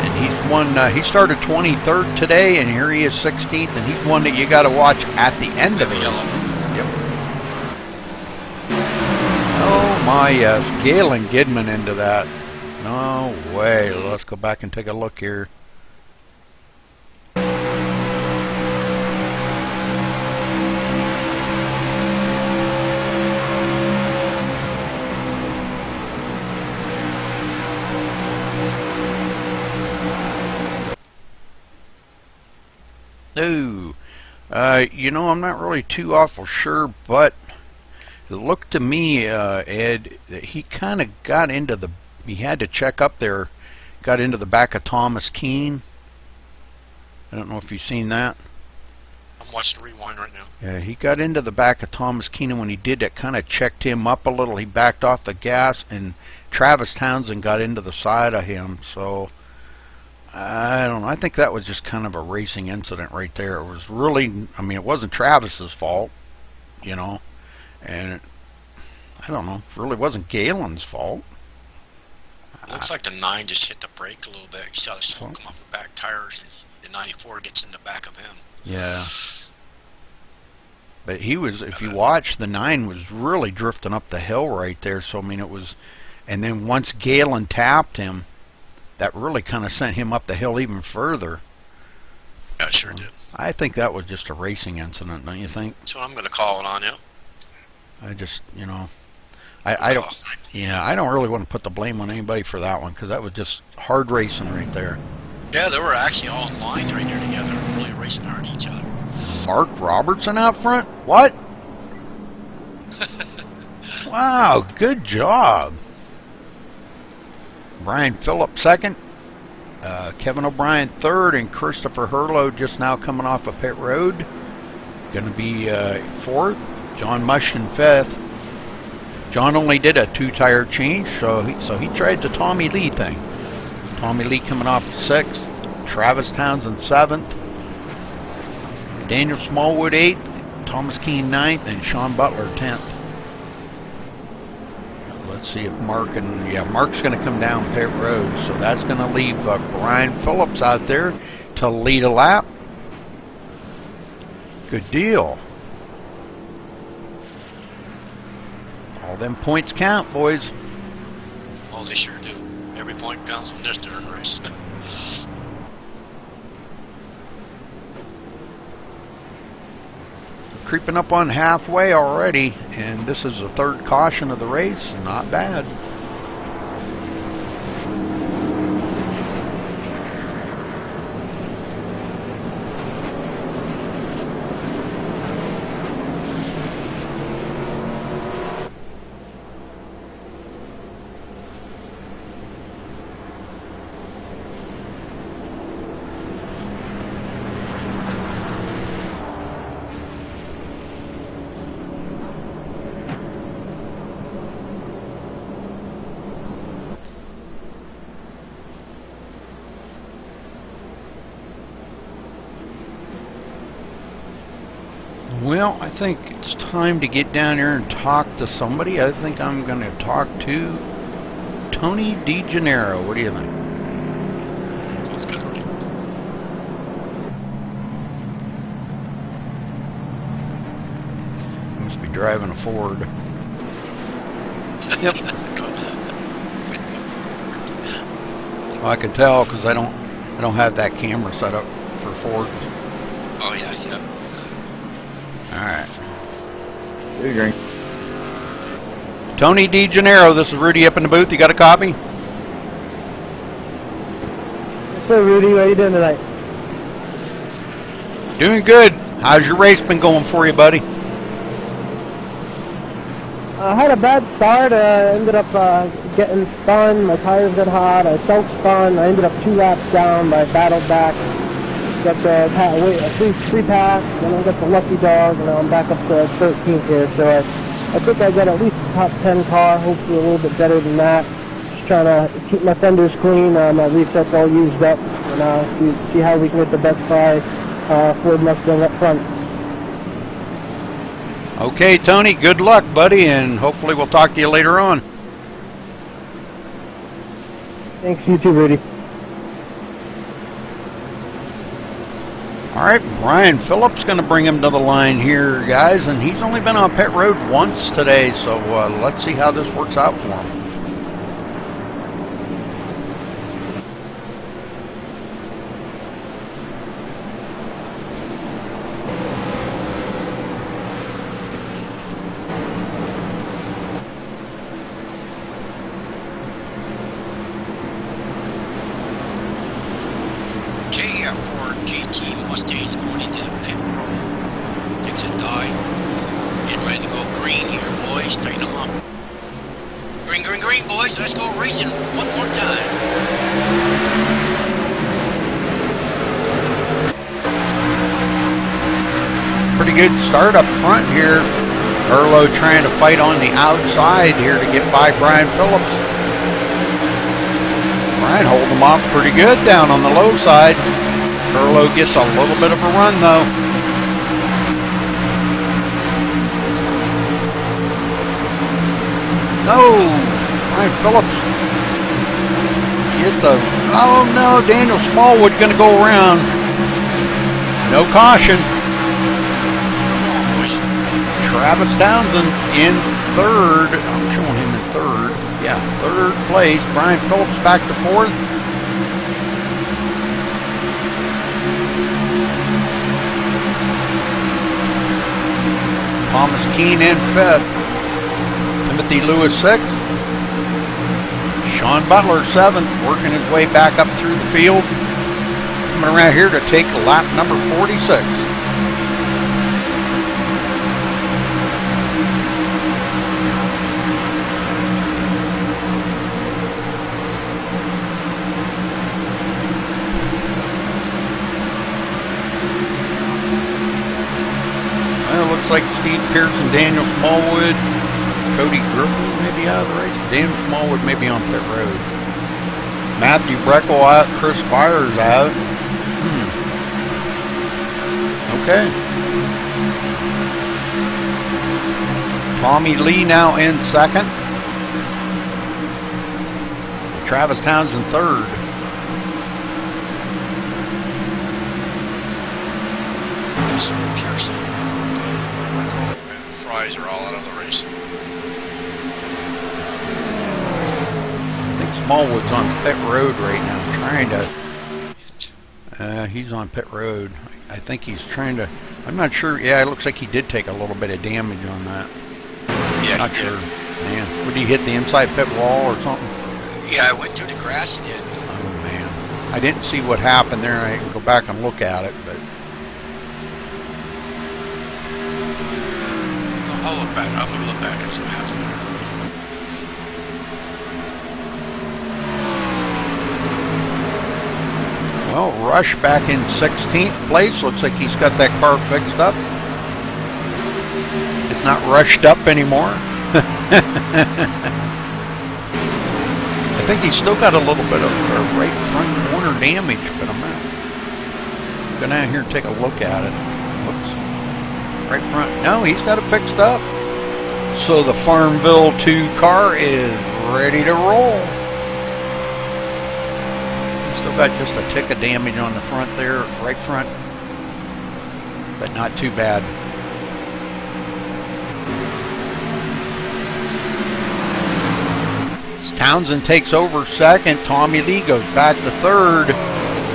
And he's won, he started 23rd today, and here he is 16th, and he's one that you got to watch at the end of it. Yep. Oh my, yes. Galen Gidman into that. No way. Let's go back and take a look here. No. You know, I'm not really too awful sure, but it looked to me, Ed, that he kind of got into the, he had to check up there, got into the back of Thomas Keene. I don't know if you've seen that. I'm watching the rewind right now. Yeah, he got into the back of Thomas Keene, and when he did, that kind of checked him up a little. He backed off the gas, and Travis Townsend got into the side of him, so I don't know. I think that was just kind of a racing incident right there. It was really, I mean, it wasn't Travis's fault, you know, and I don't know, it really wasn't Galen's fault. It looks like the 9 just hit the brake a little bit. He saw the smoke come off the back tires, and the 94 gets in the back of him. Yeah. But he was, if you watch, the 9 was really drifting up the hill right there. So, I mean, it was, and then once Galen tapped him, that really kind of sent him up the hill even further. Yeah, it sure did. I think that was just a racing incident, don't you think? So I'm going to call it on you. I just, you know, I don't, yeah, I don't really want to put the blame on anybody for that one, because that was just hard racing right there. Yeah, they were actually all in line right there together, really racing hard at each other. Mark Robertson out front? What? Wow, good job. Brian Phillips second, Kevin O'Brien third, and Christopher Hurlow just now coming off of pit road. Going to be fourth. John Mushkin fifth. John only did a 2-tire change, so he tried the Tommy Lee thing. Tommy Lee coming off 6th, Travis Townsend 7th, Daniel Smallwood 8th, Thomas Keene 9th, and Sean Butler 10th. Let's see if Mark and, yeah, Mark's going to come down pit road, so that's going to leave Brian Phillips out there to lead a lap. Good deal. All them points count, boys. Oh, they sure do. Every point counts in this darn race. Creeping up on halfway already, and this is the third caution of the race. Not bad. Well, I think it's time to get down here and talk to somebody. I think I'm going to talk to Tony DeGennaro. What do you think? Sounds good, Rudy. Must be driving a Ford. Yep. Well, I can tell because I don't have that camera set up for Ford. Oh, yeah, yeah. All right. Tony DeGennaro, this is Rudy up in the booth. You got a copy? Yes, sir, Rudy. How you doing tonight? Doing good. How's your race been going for you, buddy? I had a bad start. Ended up getting spun. My tires got hot. I self-spun. I ended up 2 laps down, but I battled back. Got the free pass, then I got the lucky dog, and now I'm back up to 13th here. So I think I got at least a top 10 car, hopefully a little bit better than that. Just trying to keep my fenders clean, my resets all used up, and see how we can get the best price Ford Mustang up front. Okay, Tony, good luck, buddy, and hopefully we'll talk to you later on. Thanks, you too, Rudy. All right, Brian Phillips going to bring him to the line here, guys, and he's only been on pit road once today, so let's see how this works out for him. Pretty good start up front here. Erlo trying to fight on the outside here to get by Brian Phillips. Brian holding him off pretty good down on the low side. Erlo gets a little bit of a run though. No! Brian Phillips gets a... Oh no, Daniel Smallwood going to go around. No caution. Travis Townsend in third. I'm showing him in third. Yeah, third place. Brian Phillips back to fourth. Thomas Keene in fifth. Timothy Lewis sixth. Sean Butler seventh, working his way back up through the field. Coming around here to take lap number 46. Like Steve Pearson, Daniel Smallwood, Cody Griffin maybe out of the race. Daniel Smallwood maybe on pit road. Matthew Breckel out, Chris Fires out. Okay. Tommy Lee now in second. Travis Townsend third. Pearson. Fries are all out of the race. I think Smallwood's on pit road right now, trying to... he's on pit road. I think he's trying to... I'm not sure. Yeah, it looks like he did take a little bit of damage on that. Yeah, not sure. Man, would he hit the inside pit wall or something? Yeah, I went through the grass and did. Oh, man. I didn't see what happened there. I can go back and look at it, but... I'll look back. I'm going to look back and see what happened there. Well, Rush back in 16th place. Looks like he's got that car fixed up. It's not rushed up anymore. I think he's still got a little bit of right front corner damage, but I'm not going out here and take a look at it. Whoops. Right front. No, he's got it fixed up. So the Farmville 2 car is ready to roll. He's still got just a tick of damage on the front there, right front. But not too bad. Townsend takes over second. Tommy Lee goes back to third.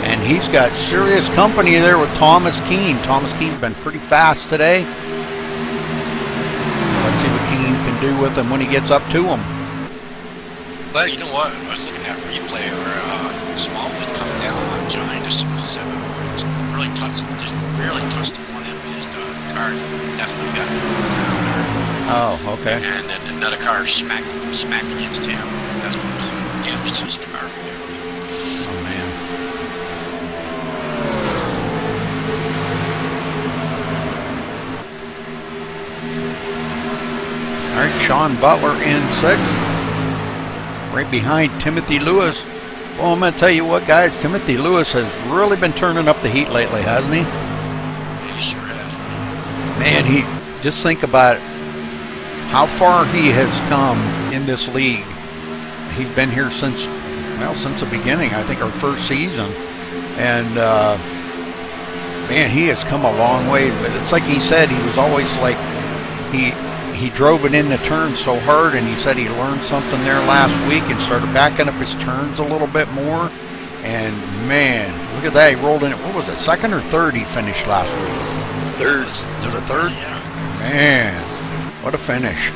And he's got serious company there with Thomas Keene. Thomas Keene's been pretty fast today. Let's see what Keene can do with him when he gets up to him. Well, you know what? I was looking at replay where Smallwood come down on Johnny to 67. Just really touched, just barely touched the front end of his car. Definitely got it going around there. Oh, okay. And then another car smacked against him. That's what damaged his car. Oh, man. All right, Sean Butler in sixth. Right behind Timothy Lewis. Well, I'm going to tell you what, guys. Timothy Lewis has really been turning up the heat lately, hasn't he? He sure has. Man, just think about how far he has come in this league. He's been here since the beginning, I think our first season. And man, he has come a long way. But it's like he said, he was always like, he drove it in the turn so hard, and he said he learned something there last week and started backing up his turns a little bit more. And man, look at that, he rolled in it. What was it, second or third he finished last week? Third. Third? Yeah. Man, what a finish.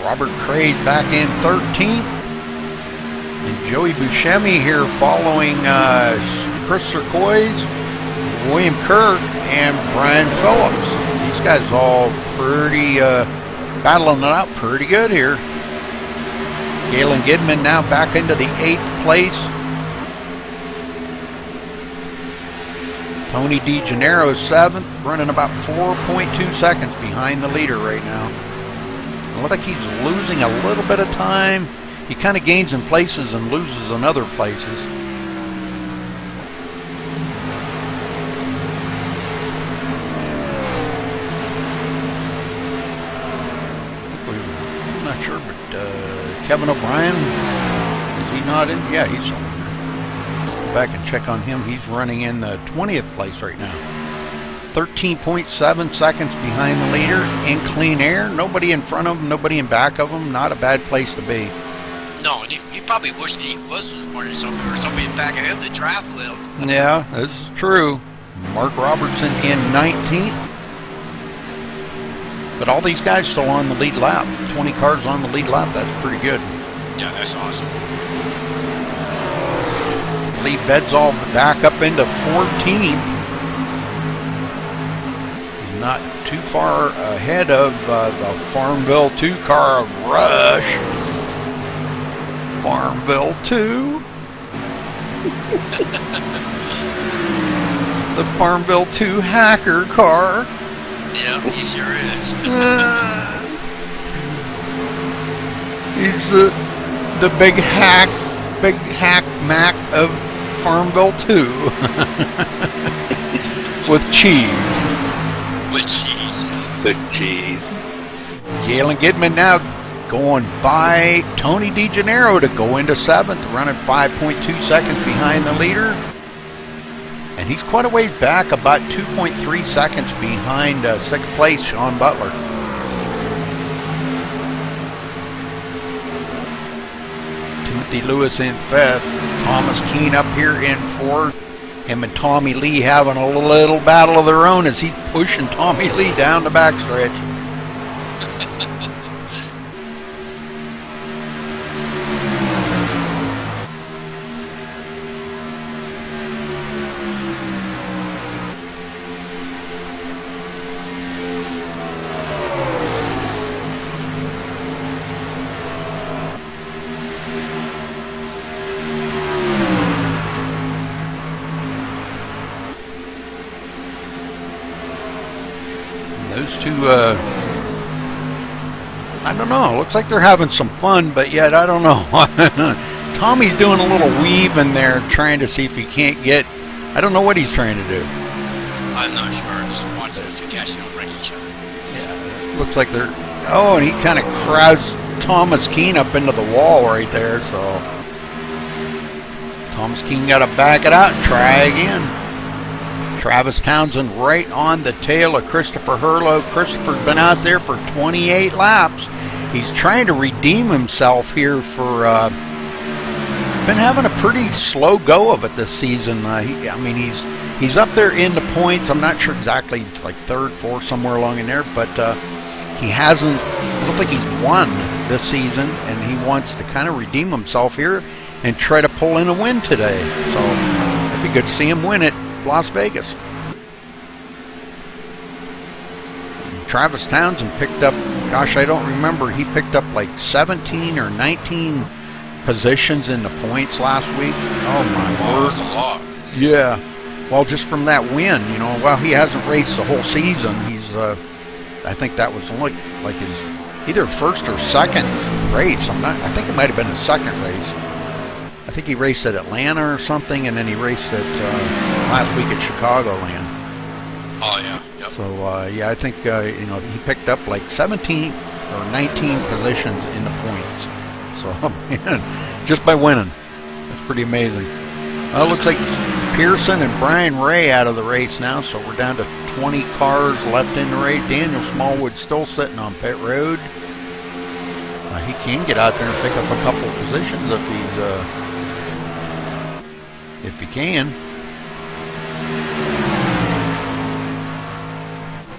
Robert Craig back in 13th. And Joey Buscemi here following Chris Turquoise, William Kirk, and Brian Phillips. These guys all pretty battling it out pretty good here. Galen Gidman now back into the 8th place. Tony DeGennaro is 7th, running about 4.2 seconds behind the leader right now. It looks like he's losing a little bit of time. He kind of gains in places and loses in other places. I'm not sure, but Kevin O'Brien, is he not in? Yeah, he's somewhere. Go back and check on him. He's running in the 20th place right now. 13.7 seconds behind the leader in clean air. Nobody in front of him, nobody in back of him. Not a bad place to be. No, and he probably wished he was running somewhere or somebody back ahead the draft will. Yeah, this is true. Mark Robertson in 19th. But all these guys still on the lead lap. 20 cars on the lead lap. That's pretty good. Yeah, that's awesome. Lee Bedsall back up into 14th. Not too far ahead of the Farmville 2 car of Rush. Farmville 2. The Farmville 2 hacker car. Yeah, he sure is. He's the big hack Mac of Farmville 2. With cheese. With cheese. With cheese. Galen Gidman now going by Tony DeGennaro to go into 7th, running 5.2 seconds behind the leader. And he's quite a ways back, about 2.3 seconds behind 6th place, Sean Butler. Timothy Lewis in 5th. Thomas Keene up here in 4th. Him and Tommy Lee having a little battle of their own as he's pushing Tommy Lee down the backstretch. Those two, I don't know, looks like they're having some fun, but yet I don't know. Tommy's doing a little weave in there, trying to see if he can't get, I don't know what he's trying to do. I'm not sure, just watch those two guys, wreck each other. Yeah, looks like they're, oh, and he kind of crowds Thomas Keene up into the wall right there, so Thomas Keene got to back it out and try again. Travis Townsend right on the tail of Christopher Hurlow. Christopher's been out there for 28 laps. He's trying to redeem himself here for, been having a pretty slow go of it this season. He's up there in the points. I'm not sure exactly, it's like 3rd, 4th, somewhere along in there, but he hasn't, I don't think he's won this season, and he wants to kind of redeem himself here and try to pull in a win today. So it'd be good to see him win it. Las Vegas. Travis Townsend picked up, gosh, I don't remember, he picked up like 17 or 19 positions in the points last week. Oh my word. That's a lot. Yeah. Well, just from that win, you know, well, he hasn't raced the whole season. He's, I think that was only like his either first or second race. I think it might have been his second race. I think he raced at Atlanta or something, and then he raced at last week at Chicagoland. Oh yeah. Yep. So yeah, I think he picked up like 17 or 19 positions in the points. So man, just by winning, that's pretty amazing. It looks like Pearson and Brian Ray out of the race now, so we're down to 20 cars left in the race. Daniel Smallwood still sitting on pit road. He can get out there and pick up a couple of positions if he can.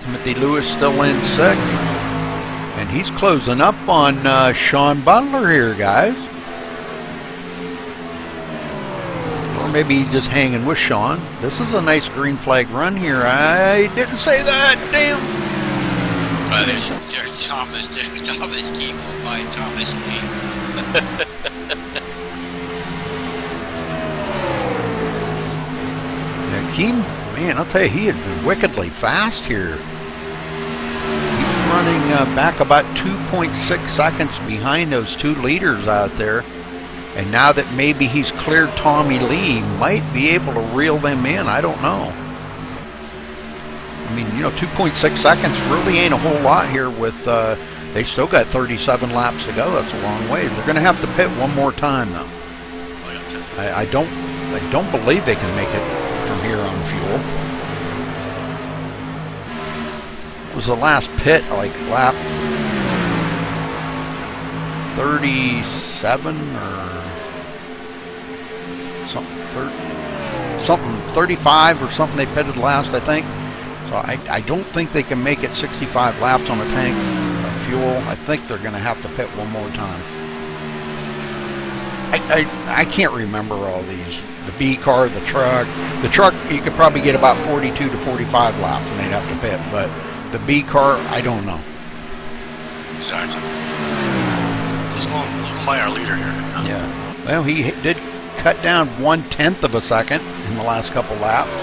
Timothy Lewis still in sixth, and he's closing up on Sean Butler here, guys. Or maybe he's just hanging with Sean. This is a nice green flag run here. I didn't say that, damn. But there's Thomas Keeble by Thomas Lee. Yeah, Keem, man, I'll tell you, he had been wickedly fast here. He's running back about 2.6 seconds behind those two leaders out there. And now that maybe he's cleared Tommy Lee, might be able to reel them in. I don't know. I mean, 2.6 seconds really ain't a whole lot here with, they still got 37 laps to go. That's a long way. They're going to have to pit one more time, though. I don't believe they can make it from here on fuel. It was the last pit, like lap 37 or something, 35 or something they pitted last, I think. So I don't think they can make it 65 laps on a tank of fuel. I think they're going to have to pit one more time. I can't remember all these. The B car, the truck. The truck, you could probably get about 42 to 45 laps and they'd have to pit. But the B car, I don't know. Exactly. Who's going by our leader here? Huh? Yeah. Well, he did cut down 1/10 of a second in the last couple laps.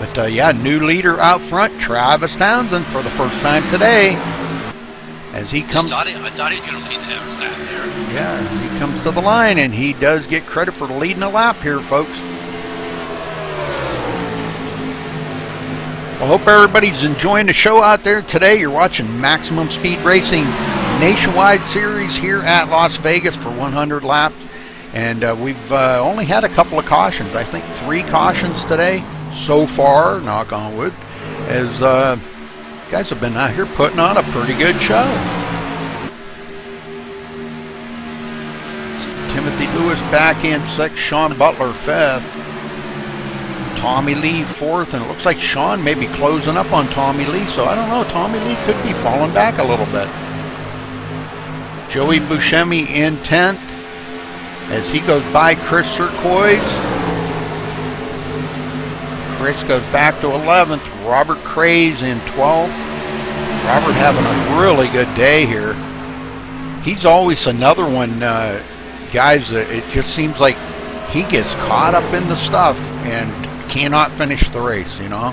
But yeah, new leader out front, Travis Townsend, for the first time today. As he comes, I thought he was going to lead that lap there. Yeah, he comes to the line, and he does get credit for leading a lap here, folks. Well, hope everybody's enjoying the show out there today. You're watching Maximum Speed Racing Nationwide Series here at Las Vegas for 100 laps. And we've only had a couple of cautions. I think 3 cautions today so far, knock on wood, as guys have been out here putting on a pretty good show. Timothy Lewis back in 6th, Sean Butler 5th, Tommy Lee 4th, and it looks like Sean may be closing up on Tommy Lee, so I don't know, Tommy Lee could be falling back a little bit. Joey Buscemi in 10th, as he goes by Chris Turquoise. Chris goes back to 11th. Robert Craze in 12th. Robert having a really good day here. He's always another one, guys, it just seems like he gets caught up in the stuff and cannot finish the race, Yeah,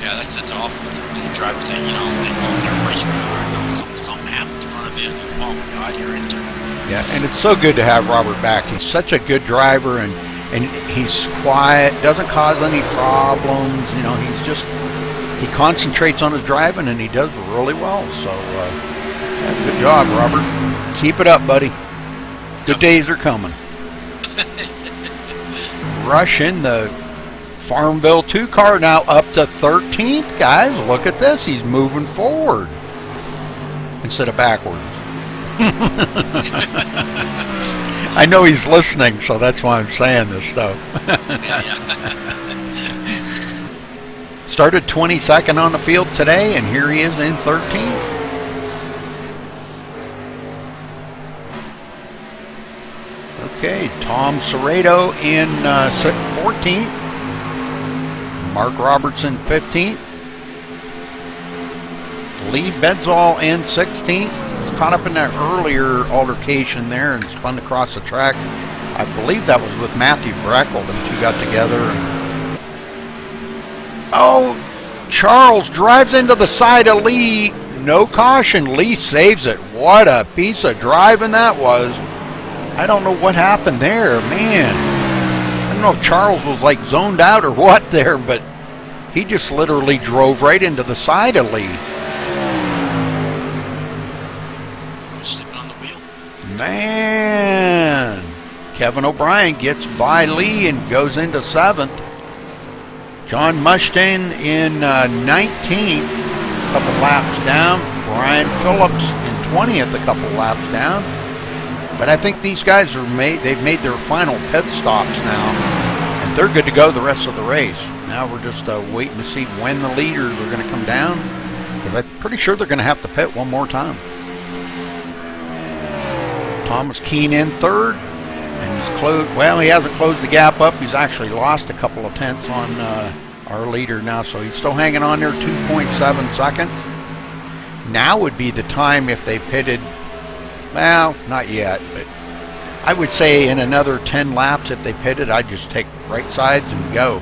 that's awful. When the drivers say, they go out there and race for something happens in front of you. Oh my God, you're into it. Yeah, and it's so good to have Robert back. He's such a good driver, and he's quiet, doesn't cause any problems. He concentrates on his driving, and he does really well. So, good job, Robert. Keep it up, buddy. Good days are coming. Rush in the Farmville 2 car now up to 13th, guys. Look at this. He's moving forward instead of backwards. I know he's listening, so that's why I'm saying this stuff. Started 22nd on the field today, and here he is in 13th. Okay, Tom Serrato in 14th. Mark Robertson 15th. Lee Bedzall in 16th. Caught up in that earlier altercation there and spun across the track. I believe that was with Matthew Breckel. The two got together. Oh, Charles drives into the side of Lee. No caution. Lee saves it. What a piece of driving that was. I don't know what happened there, man. I don't know if Charles was like zoned out or what there, but he just literally drove right into the side of Lee. Slipping on the wheel. Man, Kevin O'Brien gets by Lee and goes into 7th. John Mustaine in 19th, a couple laps down. Brian Phillips in 20th, a couple laps down. But I think these guys they've made their final pit stops now, and they're good to go the rest of the race. Now we're just waiting to see when the leaders are going to come down, because I'm pretty sure they're going to have to pit one more time. Thomas Keane in 3rd, and he's closed. Well, he hasn't closed the gap up. He's actually lost a couple of tenths on our leader now, so he's still hanging on there, 2.7 seconds. Now would be the time if they pitted. Well, not yet, but I would say in another 10 laps if they pitted, I'd just take right sides and go.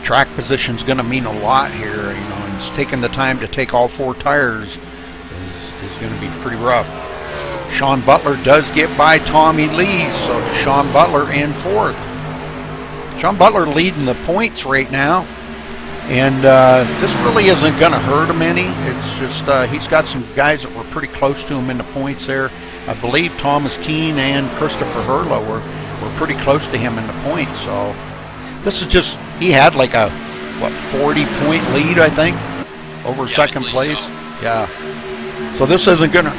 Track position's going to mean a lot here, you know, and it's taking the time to take all 4 tires is going to be pretty rough. Sean Butler does get by Tommy Lee, so Sean Butler in 4th. Sean Butler leading the points right now. And this really isn't going to hurt him any. It's just he's got some guys that were pretty close to him in the points there. I believe Thomas Keane and Christopher Hurlow were pretty close to him in the points. So this is just, he had like a, 40-point lead, I think, over second place. So. Yeah. So this isn't going to,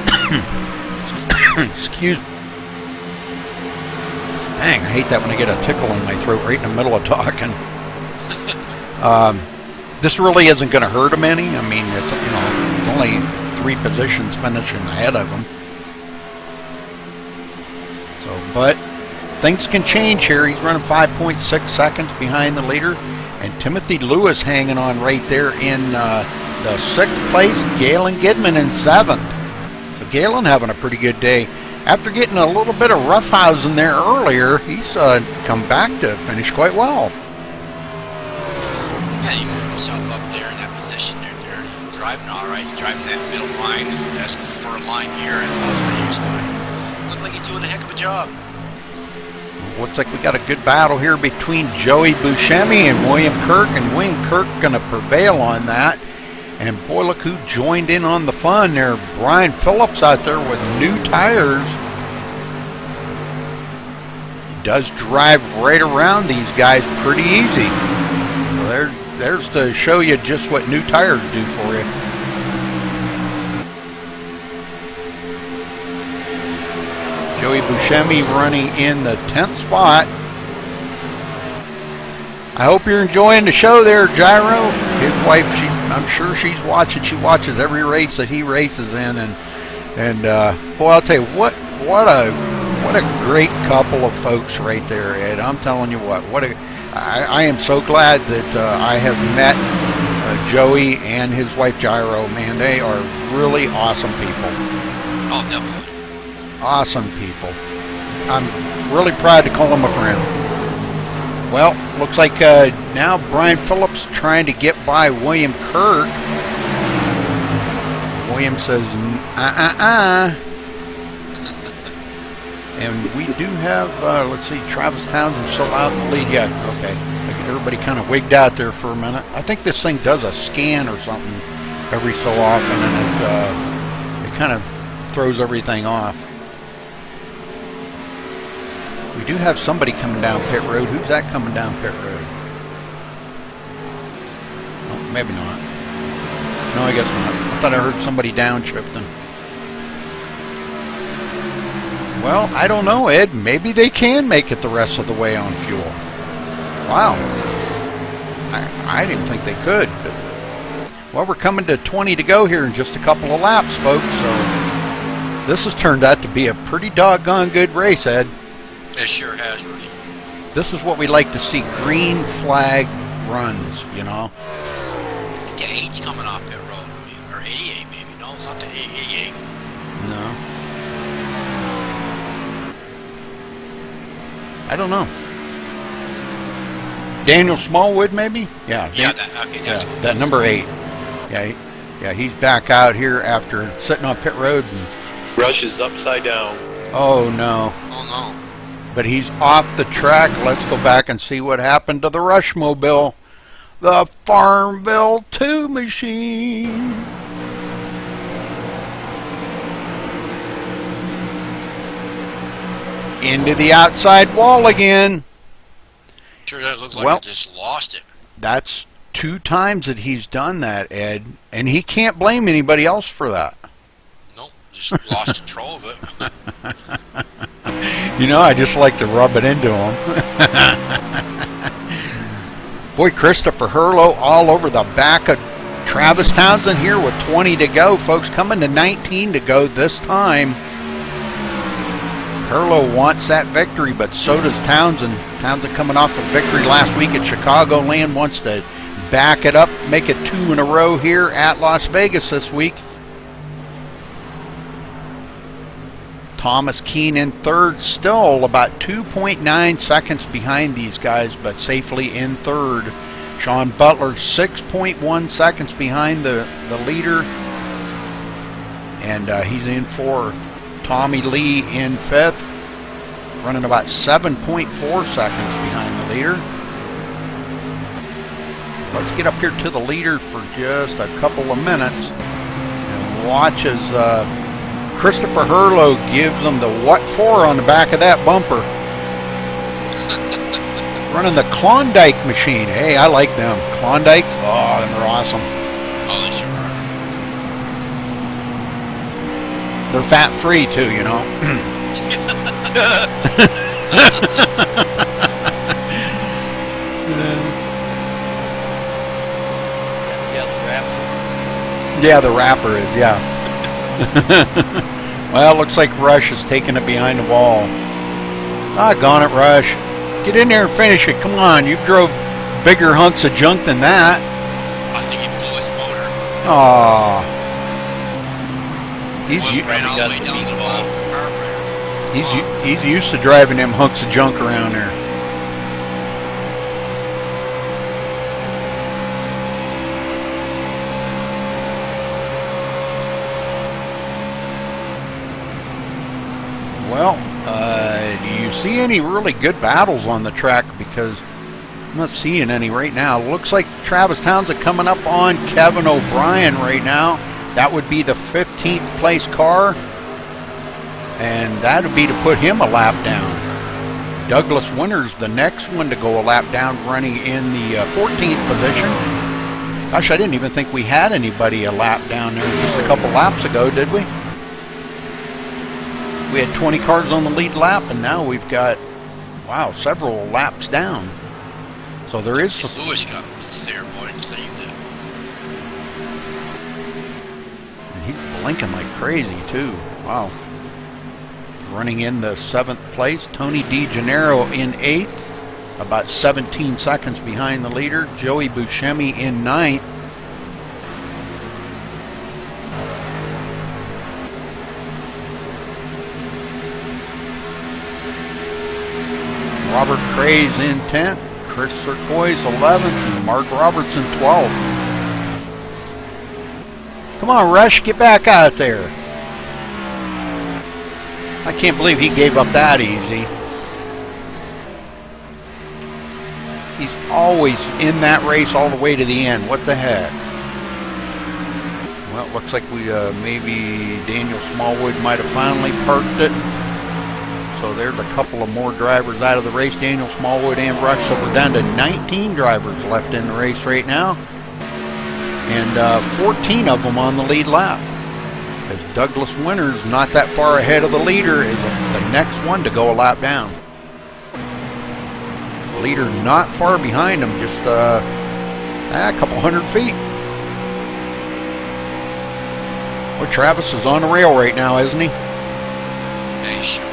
excuse me. Dang, I hate that when I get a tickle in my throat right in the middle of talking. This really isn't going to hurt him any. I mean, it's, you know, it's only 3 positions finishing ahead of him. So, but things can change here. He's running 5.6 seconds behind the leader, and Timothy Lewis hanging on right there in the 6th place. Galen Gidman in 7th. So Galen having a pretty good day. After getting a little bit of roughhousing there earlier, he's come back to finish quite well. He moved himself up there in that position there. Driving all right, driving that middle line. That's the preferred line here at Las Vegas tonight. Looks like he's doing a heck of a job. Looks like we got a good battle here between Joey Buscemi and William Kirk, and William Kirk going to prevail on that. And boy, look who joined in on the fun there. Brian Phillips out there with new tires. He does drive right around these guys pretty easy. So there's to show you just what new tires do for you. Joey Buscemi running in the 10th spot. I hope you're enjoying the show there, Gyro. His wife, I'm sure she's watching. She watches every race that he races in, and boy, I'll tell you what a great couple of folks right there, Ed. I'm telling you what I am so glad that I have met Joey and his wife Gyro. Man, they are really awesome people. Oh, definitely. Awesome people. I'm really proud to call them a friend. Well, looks like now Brian Phillips trying to get by William Kirk. William says, And we do have, let's see, Travis Townsend still out in the lead. Yeah, okay. Everybody kind of wigged out there for a minute. I think this thing does a scan or something every so often, and it kind of throws everything off. We do have somebody coming down pit road. Who's that coming down pit road? Oh, maybe not. No, I guess not. I thought I heard somebody downshifting. Well, I don't know, Ed. Maybe they can make it the rest of the way on fuel. Wow. I didn't think they could. But, well, we're coming to 20 to go here in just a couple of laps, folks. So this has turned out to be a pretty doggone good race, Ed. It sure has, Rudy. This is what we like to see, green flag runs, you know. The 8's coming off pit road, Rudy. Or 88 maybe. No, it's not the 88. No. I don't know. Daniel Smallwood, maybe? Yeah. Yeah, okay, that number 8. Yeah, Yeah, he's back out here after sitting on pit road. And, Rush is upside down. oh no. Oh no. But he's off the track. Let's go back and see what happened to the Rushmobile. The Farmville 2 machine. Into the outside wall again. Sure, that looks like Well- I just lost it. That's 2 times that he's done that, Ed. And he can't blame anybody else for that. Nope, just lost control of it. You know, I just like to rub it into him. Boy, Christopher Hurlow all over the back of Travis Townsend here with 20 to go, folks. Coming to 19 to go this time. Hurlow wants that victory, but so does Townsend. Townsend coming off a victory last week at Chicagoland, wants to back it up, make it 2 in a row here at Las Vegas this week. Thomas Keene in third, still about 2.9 seconds behind these guys, but safely in third. Sean Butler 6.1 seconds behind the leader, and he's in fourth. Tommy Lee in fifth, running about 7.4 seconds behind the leader. Let's get up here to the leader for just a couple of minutes and watch as Christopher Hurlow gives them the what for on the back of that bumper. Running the Klondike machine. Hey, I like them. Klondikes, oh, them are awesome. Oh, they sure are. They're fat-free, too, you know. Yeah, the wrapper is, yeah. Well, looks like Rush is taking it behind the wall. Doggone it, Rush. Get in there and finish it. Come on, you drove bigger hunks of junk than that. I think he blew his motor. Aw. Ran all the way down to the bottom of the carburetor. He's used to driving them hunks of junk around there. Well, do you see any really good battles on the track? Because I'm not seeing any right now. Looks like Travis Townsend coming up on Kevin O'Brien right now. That would be the 15th place car, and that would be to put him a lap down. Douglas Winters, the next one to go a lap down, running in the 14th position. Gosh, I didn't even think we had anybody a lap down there just a couple laps ago, did we? We had 20 cars on the lead lap, and now we've got, wow, several laps down. So there is... Lewis got loose there, boy, and saved it. And he's blinking like crazy, too. Wow. Running in the 7th place, Tony DeGennaro in 8th, about 17 seconds behind the leader. Joey Buscemi in 9th. Robert Craze in 10th, Chris Turquoise 11th, and Mark Robertson 12th. Come on, Rush, get back out there. I can't believe he gave up that easy. He's always in that race all the way to the end. What the heck? Well, it looks like we maybe Daniel Smallwood might have finally parked it. So there's a couple of more drivers out of the race, Daniel Smallwood and Rush. So we're down to 19 drivers left in the race right now. And 14 of them on the lead lap. As Douglas Winters, not that far ahead of the leader, is the next one to go a lap down. The leader not far behind him, just a couple hundred feet. Well, Travis is on the rail right now, isn't he? Yeah, he sure is.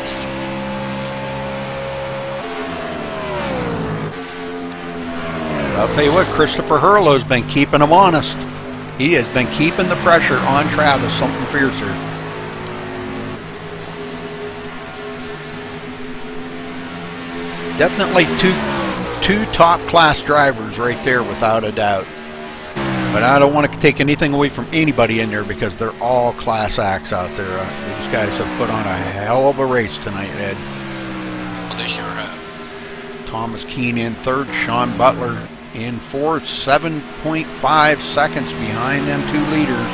I'll tell you what, Christopher Hurlow's been keeping him honest. He has been keeping the pressure on Travis, something fiercer. Definitely two top class drivers right there, without a doubt. But I don't want to take anything away from anybody in there because they're all class acts out there. These guys have put on a hell of a race tonight, Ed. Well, they sure have. Thomas Keene in third, Sean Butler in fourth, 7.5 seconds behind them two leaders.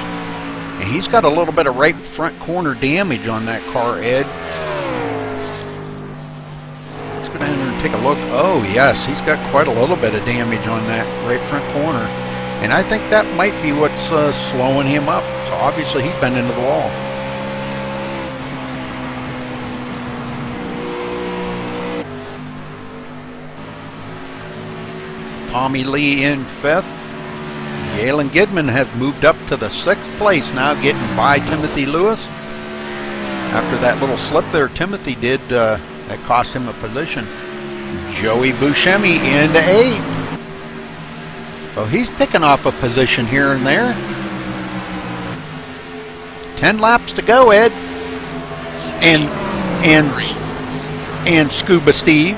And he's got a little bit of right front corner damage on that car, Ed. Let's go down there and take a look. Oh, yes, he's got quite a little bit of damage on that right front corner. And I think that might be what's slowing him up. So obviously he's been into the wall. Tommy Lee in fifth. Galen Gidman has moved up to the 6th place now, getting by Timothy Lewis. After that little slip there Timothy did, that cost him a position. Joey Buscemi into 8th. So he's picking off a position here and there. 10 laps to go, Ed. And Scuba Steve.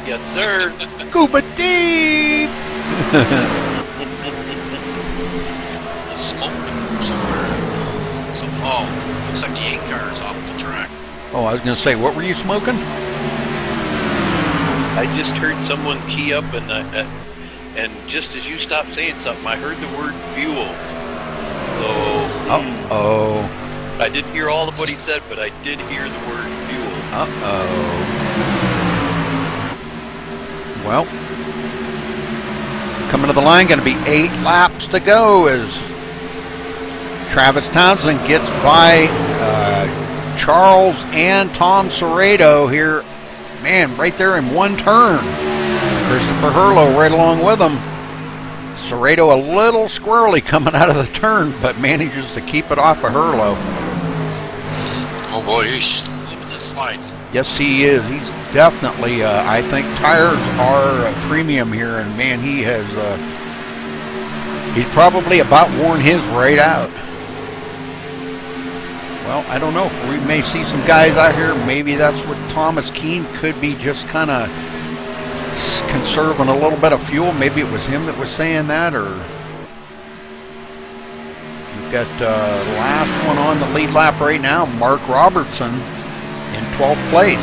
Yes, sir. Scuba Steve! Smoke from somewhere. So, oh, looks like the 8 car is off the track. Oh, I was going to say, what were you smoking? I just heard someone key up, and just as you stopped saying something, I heard the word fuel. So, Uh-oh. I didn't hear all of what he said, but I did hear the word fuel. Uh-oh. Well, coming to the line, going to be 8 laps to go as Travis Townsend gets by Charles and Tom Serrato here. Man, right there in one turn. Christopher Hurlow right along with him. Serrato a little squirrely coming out of the turn, but manages to keep it off of Hurlow. Oh boy, he's slipping the slide. Yes, he is. He's definitely, I think tires are a premium here, and man, he has, he's probably about worn his right out. Well, I don't know. We may see some guys out here. Maybe that's what Thomas Keene could be, just kind of conserving a little bit of fuel. Maybe it was him that was saying that, or we've got the last one on the lead lap right now, Mark Robertson in 12th place.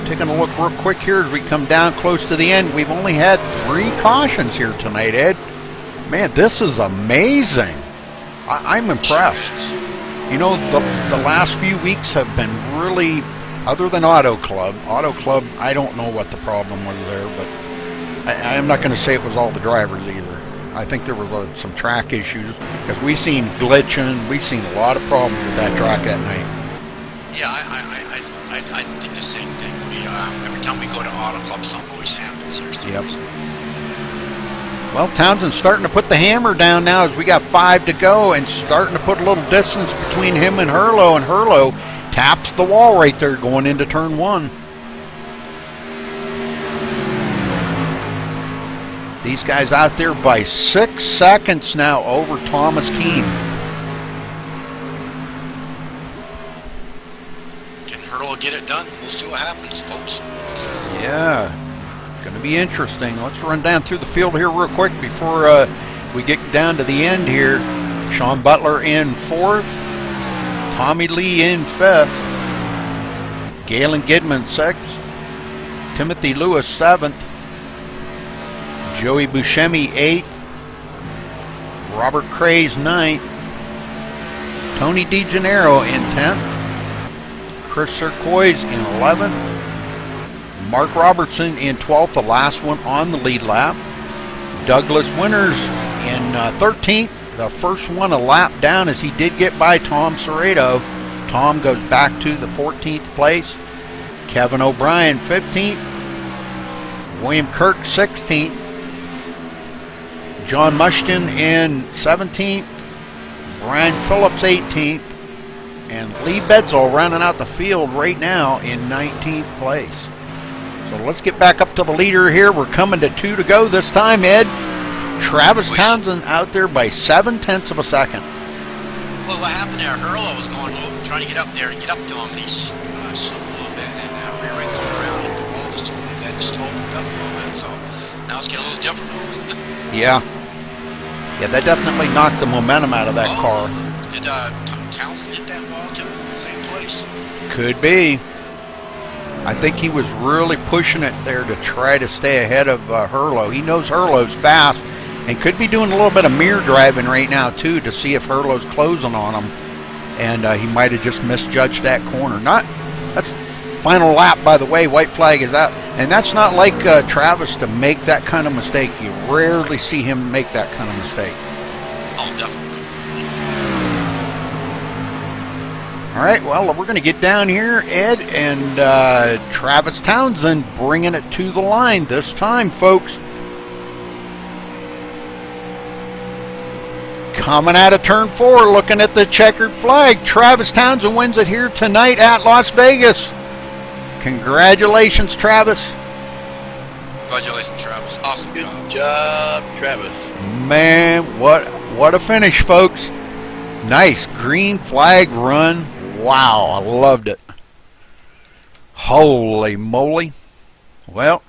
Taking a look real quick here as we come down close to the end. We've only had 3 cautions here tonight, Ed. Man, this is amazing. I'm impressed. You know, the last few weeks have been really, other than Auto Club, I don't know what the problem was there, but I'm not going to say it was all the drivers either. I think there was some track issues, because we've seen glitching, we've seen a lot of problems with that track that night. Yeah, I think the same thing. Every time we go to Auto Club, something always happens. Yep. Well, Townsend's starting to put the hammer down now as we got 5 to go, and starting to put a little distance between him and Hurlow taps the wall right there going into turn 1. These guys out there by 6 seconds now over Thomas Keene. Can Hurlow get it done? We'll see what happens, folks. Yeah, going to be interesting. Let's run down through the field here real quick before we get down to the end here. Sean Butler in 4th. Tommy Lee in 5th. Galen Gidman 6th. Timothy Lewis 7th. Joey Buscemi 8th. Robert Craze 9th. Tony DeGennaro in 10th. Chris Sercois in 11th. Mark Robertson in 12th, the last one on the lead lap. Douglas Winters in 13th, the first one a lap down as he did get by Tom Serrato. Tom goes back to the 14th place. Kevin O'Brien 15th. William Kirk 16th. John Mushton in 17th. Brian Phillips 18th. And Lee Bedsall running out the field right now in 19th place. So let's get back up to the leader here. We're coming to 2 to go this time, Ed. Travis Townsend out there by 0.7 of a second. Well, what happened there? Hurlow was trying to get up there and get up to him, and he slipped a little bit, and rear end coming around hit the wall just a little it's getting a little difficult. Yeah. Yeah, that definitely knocked the momentum out of that car. Did Townsend hit that wall too? Same place? Could be. I think he was really pushing it there to try to stay ahead of Herlo. He knows Herlo's fast and could be doing a little bit of mirror driving right now too to see if Herlo's closing on him. And he might have just misjudged that corner. That's final lap, by the way. White flag is out. And that's not like Travis to make that kind of mistake. You rarely see him make that kind of mistake. Oh, definitely. All right, well, we're going to get down here, Ed, and Travis Townsend bringing it to the line this time, folks. Coming out of turn 4, looking at the checkered flag. Travis Townsend wins it here tonight at Las Vegas. Congratulations, Travis. Congratulations, Travis. Awesome Good job. job, Travis. Man, what a finish, folks. Nice green flag run. Wow, I loved it. Holy moly. Well,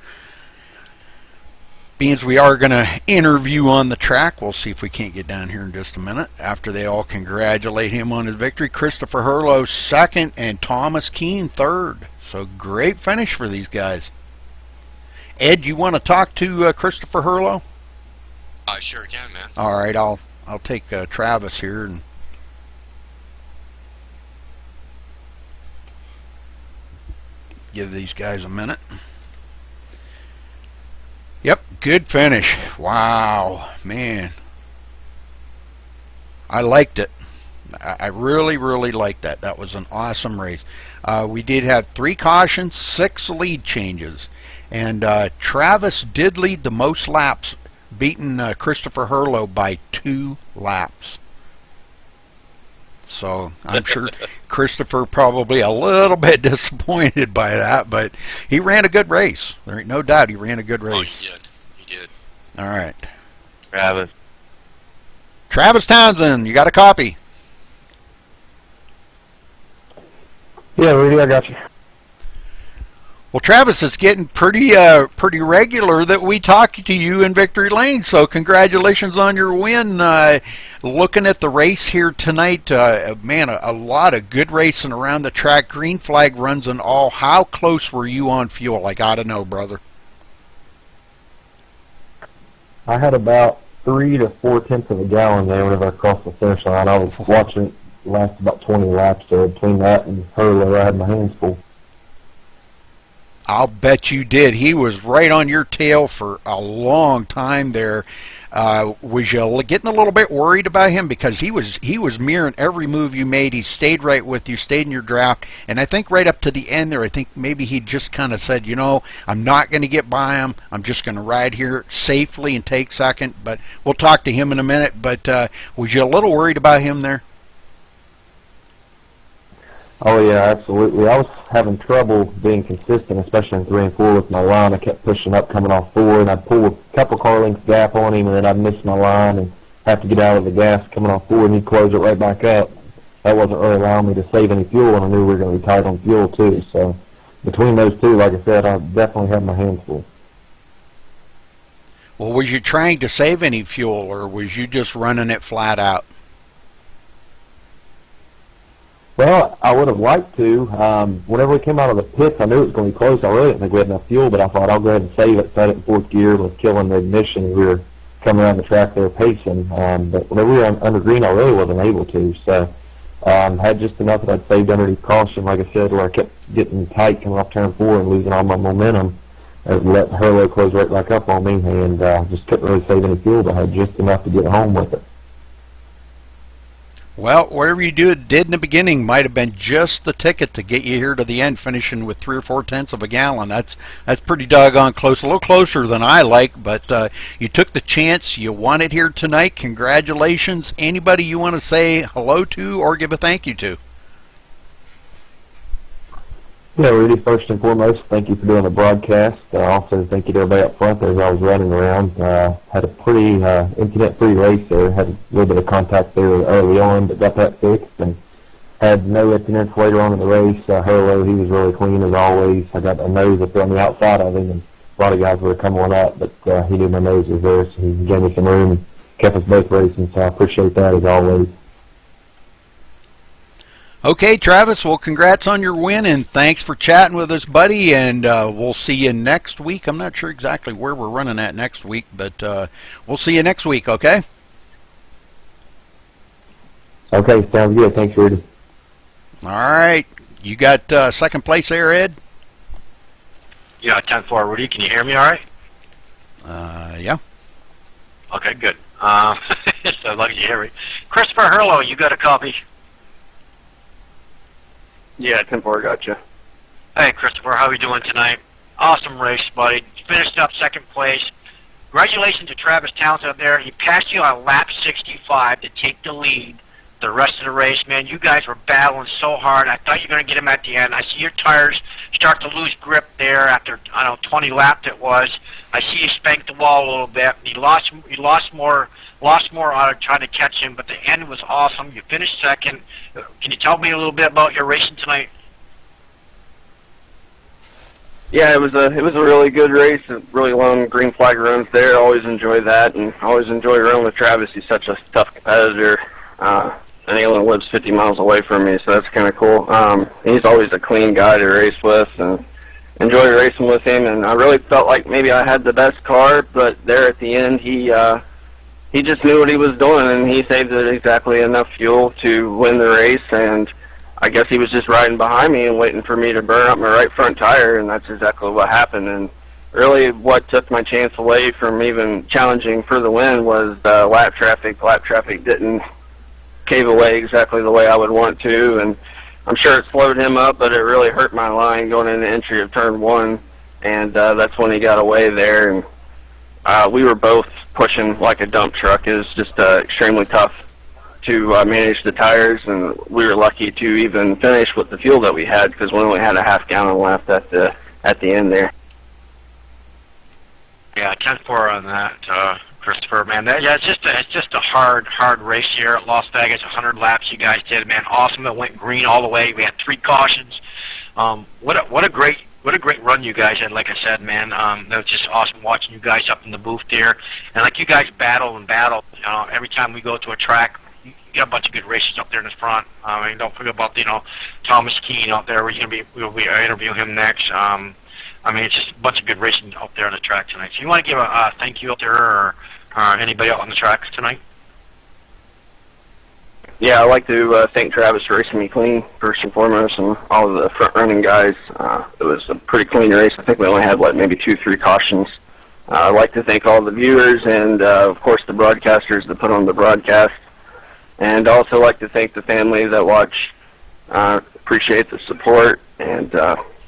being as we are going to interview on the track, we'll see if we can't get down here in just a minute after they all congratulate him on his victory. Christopher Herlo second and Thomas Keene third. So great finish for these guys. Ed, you want to talk to Christopher Herlo? I sure can, man. All right, I'll take Travis here and give these guys a minute. Yep, good finish. Wow, man. I liked it. I really, really liked that. That was an awesome race. We did have 3 cautions, 6 lead changes. And Travis did lead the most laps, beating Christopher Herlo by 2 laps. So I'm sure Christopher probably a little bit disappointed by that, but he ran a good race. There ain't no doubt he ran a good race. Oh, he did. He did. All right. Travis Townsend, you got a copy? Yeah, Rudy, I got you. Well, Travis, it's getting pretty regular that we talk to you in Victory Lane, so congratulations on your win. Looking at the race here tonight, man, a lot of good racing around the track. Green flag runs and all. How close were you on fuel? I got to know, brother. I had about 3 to 4 tenths of a gallon there whenever I crossed the finish line. I was watching it last about 20 laps, so between that and Herlo, I had my hands full. I'll bet you did. He was right on your tail for a long time there. Was you getting a little bit worried about him? Because he was mirroring every move you made. He stayed right with you, stayed in your draft. And I think right up to the end there, I think maybe he just kind of said, you know, I'm not going to get by him. I'm just going to ride here safely and take second. But we'll talk to him in a minute. But was you a little worried about him there? Oh, yeah, absolutely. I was having trouble being consistent, especially in 3 and 4 with my line. I kept pushing up, coming off 4, and I'd pull a couple car lengths gap on him, and then I'd miss my line and have to get out of the gas coming off 4, and he'd close it right back up. That wasn't really allowing me to save any fuel, and I knew we were going to be tight on fuel, too. So between those two, like I said, I definitely had my hands full. Well, was you trying to save any fuel, or was you just running it flat out? Well, I would have liked to. Whenever we came out of the pits, I knew it was going to be close. I really didn't think we had enough fuel, but I thought I'll go ahead and save it, set it in 4th gear, was killing the ignition. We were coming around the track there pacing. But whenever we were under green, I really wasn't able to. So had just enough that I'd saved underneath caution, like I said, where I kept getting tight coming off turn 4 and losing all my momentum. And let Herlo close right back up on me, and just couldn't really save any fuel, but I had just enough to get home with it. Well, whatever you did in the beginning might have been just the ticket to get you here to the end, finishing with 3 or 4 tenths of a gallon. That's pretty doggone close, a little closer than I like, but you took the chance. You won it here tonight. Congratulations. Anybody you want to say hello to or give a thank you to? Yeah, Rudy, first and foremost, thank you for doing the broadcast. Also, thank you to everybody up front there as I was running around. Had a pretty incident-free race there. Had a little bit of contact there early on, but got that fixed. And had no incidents later on in the race. Herlo, he was really clean as always. I got a nose up there on the outside of him and a lot of guys were coming up, but he knew my nose was there, so he gave me some room and kept us both racing, so I appreciate that as always. Okay, Travis, well, congrats on your win, and thanks for chatting with us, buddy, and we'll see you next week. I'm not sure exactly where we're running at next week, but we'll see you next week, okay? Okay, sounds good. Thanks, Rudy. All right. You got second place there, Ed? Yeah, 10-4. Rudy, can you hear me all right? Yeah. Okay, good. So lucky you hear me. Christopher Hurlow, you got a copy? Yeah, 10-4, gotcha. Hey, Christopher, how are you doing tonight? Awesome race, buddy. Finished up second place. Congratulations to Travis Townsend up there. He passed you on lap 65 to take the lead the rest of the race, man. You guys were battling so hard. I thought you were going to get him at the end. I see your tires start to lose grip there after, I don't know, 20 laps it was. I see you spank the wall a little bit. You lost more out of trying to catch him, but the end was awesome. You finished second. Can you tell me a little bit about your racing tonight? Yeah, it was a really good race. Really long green flag runs there. Always enjoy that, and always enjoy running with Travis. He's such a tough competitor. And he only lives 50 miles away from me, so that's kind of cool. He's always a clean guy to race with, and enjoy racing with him. And I really felt like maybe I had the best car, but there at the end, he just knew what he was doing, and he saved it exactly enough fuel to win the race. And I guess he was just riding behind me and waiting for me to burn up my right front tire, and that's exactly what happened. And really what took my chance away from even challenging for the win was lap traffic. Lap traffic didn't cave away exactly the way I would want to, and I'm sure it slowed him up, but it really hurt my line going into entry of turn one, and that's when he got away there. And we were both pushing like a dump truck. It was just extremely tough to manage the tires, and we were lucky to even finish with the fuel that we had, because we only had a half gallon left at the end there. Yeah, 10-4 on that, Christopher, man. It's just a hard race here at Las Vegas. 100 laps you guys did, man. Awesome. It went green all the way. We had 3 cautions. What a great run you guys had. Like I said, man, that was just awesome watching you guys up in the booth there. And like you guys battle. Every time we go to a track, you get a bunch of good races up there in the front. I mean, don't forget about Thomas Keene out there. We'll be interviewing him next. I mean, it's just a bunch of good racing out there on the track tonight. So you want to give a thank you out there, or anybody out on the track tonight? Yeah, I'd like to thank Travis for racing me clean, first and foremost, and all of the front-running guys. It was a pretty clean race. I think we only had, maybe 2-3 cautions. I'd like to thank all the viewers and, of course, the broadcasters that put on the broadcast. And also like to thank the family that watch. Appreciate the support, and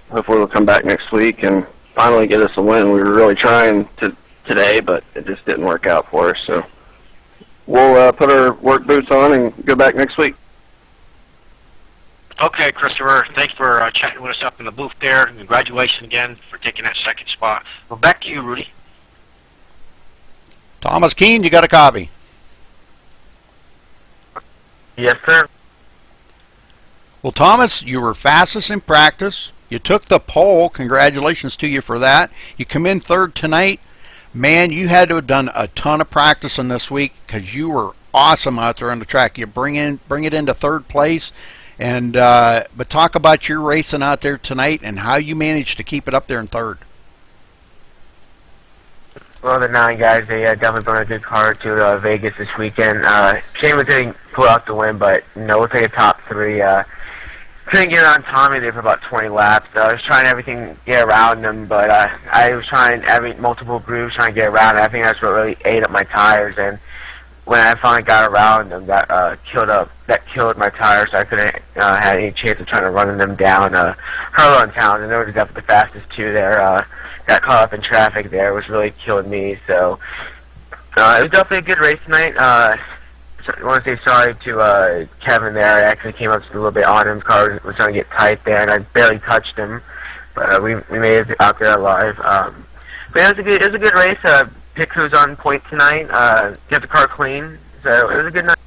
hopefully we'll come back next week and finally get us a win. We were really trying today, but it just didn't work out for us. So we'll put our work boots on and go back next week. Okay, Christopher, thanks for chatting with us up in the booth there. Congratulations again for taking that second spot. Well, back to you, Rudy. Thomas Keene, you got a copy? Yes, sir. Well, Thomas, you were fastest in practice. You took the pole. Congratulations to you for that. You come in third tonight. Man, you had to have done a ton of practicing this week, because you were awesome out there on the track. You bring it into third place. And but talk about your racing out there tonight and how you managed to keep it up there in third. Well, the 9 guys, they definitely brought a good car to Vegas this weekend. Shame we didn't pull out the win, but we'll take a top 3. Couldn't get on Tommy there for about 20 laps. I was trying everything get around him, but I was trying multiple grooves trying to get around him. I think that's what really ate up my tires. And when I finally got around them, that killed my tires. So I couldn't have any chance of trying to run them down. Hurlow and Townsend, they were definitely the fastest 2 there. Got caught up in traffic there, which really killed me. So it was definitely a good race tonight. I want to say sorry to Kevin there. I actually came up just a little bit on him. His car was trying to get tight there, and I barely touched him. But we made it out there alive. But it was a good race. Pit crew was on point tonight. Get the car clean. So it was a good night.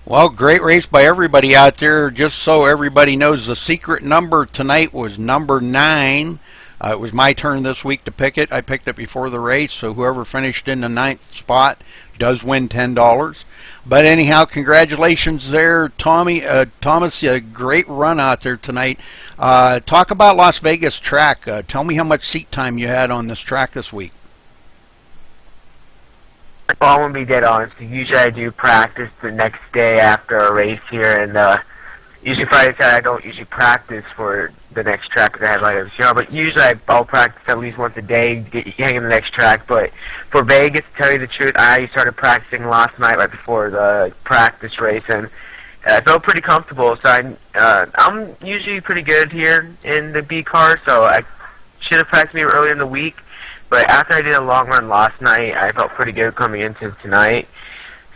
Well, great race by everybody out there. Just so everybody knows, the secret number tonight was number 9. It was my turn this week to pick it. I picked it before the race, so whoever finished in the 9th spot does win $10. But anyhow, congratulations there, Thomas. A great run out there tonight. Talk about Las Vegas track. Tell me how much seat time you had on this track this week. Well, I'm gonna be dead honest. Usually I do practice the next day after a race here, and usually Friday, Saturday I don't usually practice for the next track because I have like a but usually I'll practice at least once a day to get hanging the next track. But for Vegas, to tell you the truth, I started practicing last night right before the practice race, and I felt pretty comfortable. So I'm usually pretty good here in the B car, so I should have practiced maybe earlier in the week. But after I did a long run last night, I felt pretty good coming into tonight.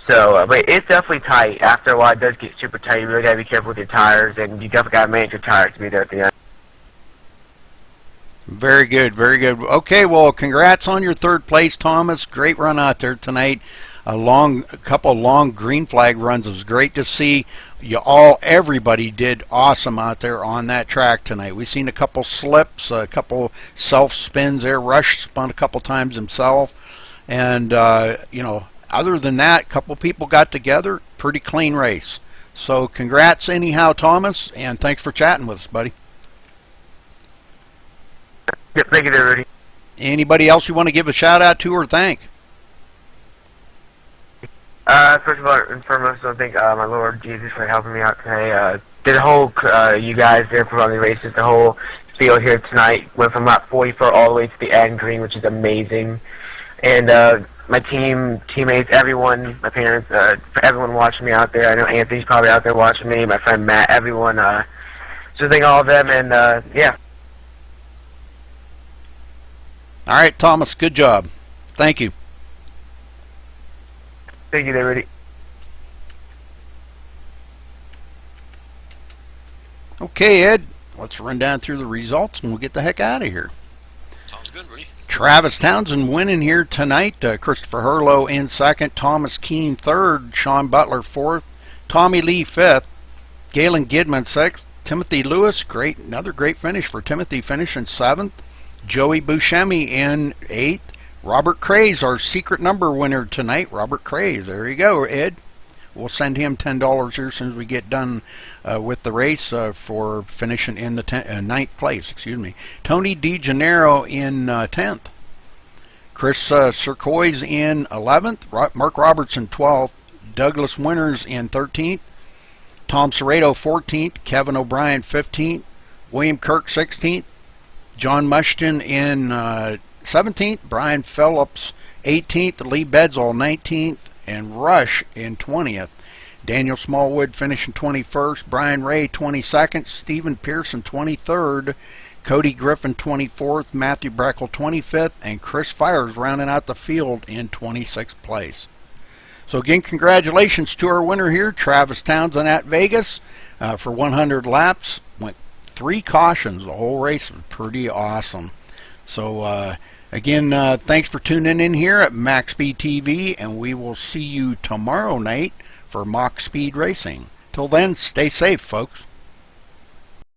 So, but it's definitely tight. After a while, it does get super tight. You really got to be careful with your tires, and you definitely got to manage your tires to be there at the end. Very good, very good. Okay, well, congrats on your 3rd place, Thomas. Great run out there tonight. A couple long green flag runs. It was great to see everybody did awesome out there on that track tonight. We've seen a couple slips, a couple self spins there. Rush spun a couple times himself, and other than that, a couple people got together. Pretty clean race. So congrats anyhow, Thomas, and thanks for chatting with us, buddy. Yep, thank you there, Rudy. Anybody else you want to give a shout out to or thank? First of all, and foremost, I thank my Lord Jesus for helping me out today. The whole, you guys there for running the races, the whole field here tonight went from lap 44 all the way to the end green, which is amazing. And my teammates, everyone, my parents, for everyone watching me out there. I know Anthony's probably out there watching me, my friend Matt, everyone. So thank all of them, and yeah. All right, Thomas, good job. Thank you. Thank you there, Rudy. Okay, Ed, let's run down through the results and we'll get the heck out of here. Sounds good, Rudy. Travis Townsend winning here tonight. Christopher Herlow in 2nd. Thomas Keene 3rd. Sean Butler 4th. Tommy Lee 5th. Galen Gidman 6th. Timothy Lewis, another great finish for Timothy, finishing 7th. Joey Buscemi in 8th. Robert Craze, our secret number winner tonight. Robert Craze, there you go, Ed. We'll send him $10 here as soon as we get done with the race for finishing in the 9th place. Tony DeGennaro in 10th. Chris Sercois in 11th. Mark Robertson 12th. Douglas Winters in 13th. Tom Serrato 14th. Kevin O'Brien 15th. William Kirk 16th. John Mushton in 17th. Brian Phillips 18th. Lee Bedsall 19th. And Rush in 20th. Daniel Smallwood finishing 21st. Brian Ray 22nd. Stephen Pearson 23rd. Cody Griffin 24th. Matthew Breckel 25th. And Chris Fires rounding out the field in 26th place. So again, congratulations to our winner here, Travis Townsend at Vegas, for 100 laps. Went 3 cautions. The whole race was pretty awesome. So again, thanks for tuning in here at MaxSpeedTV, and we will see you tomorrow night for Mach Speed Racing. Till then, stay safe, folks.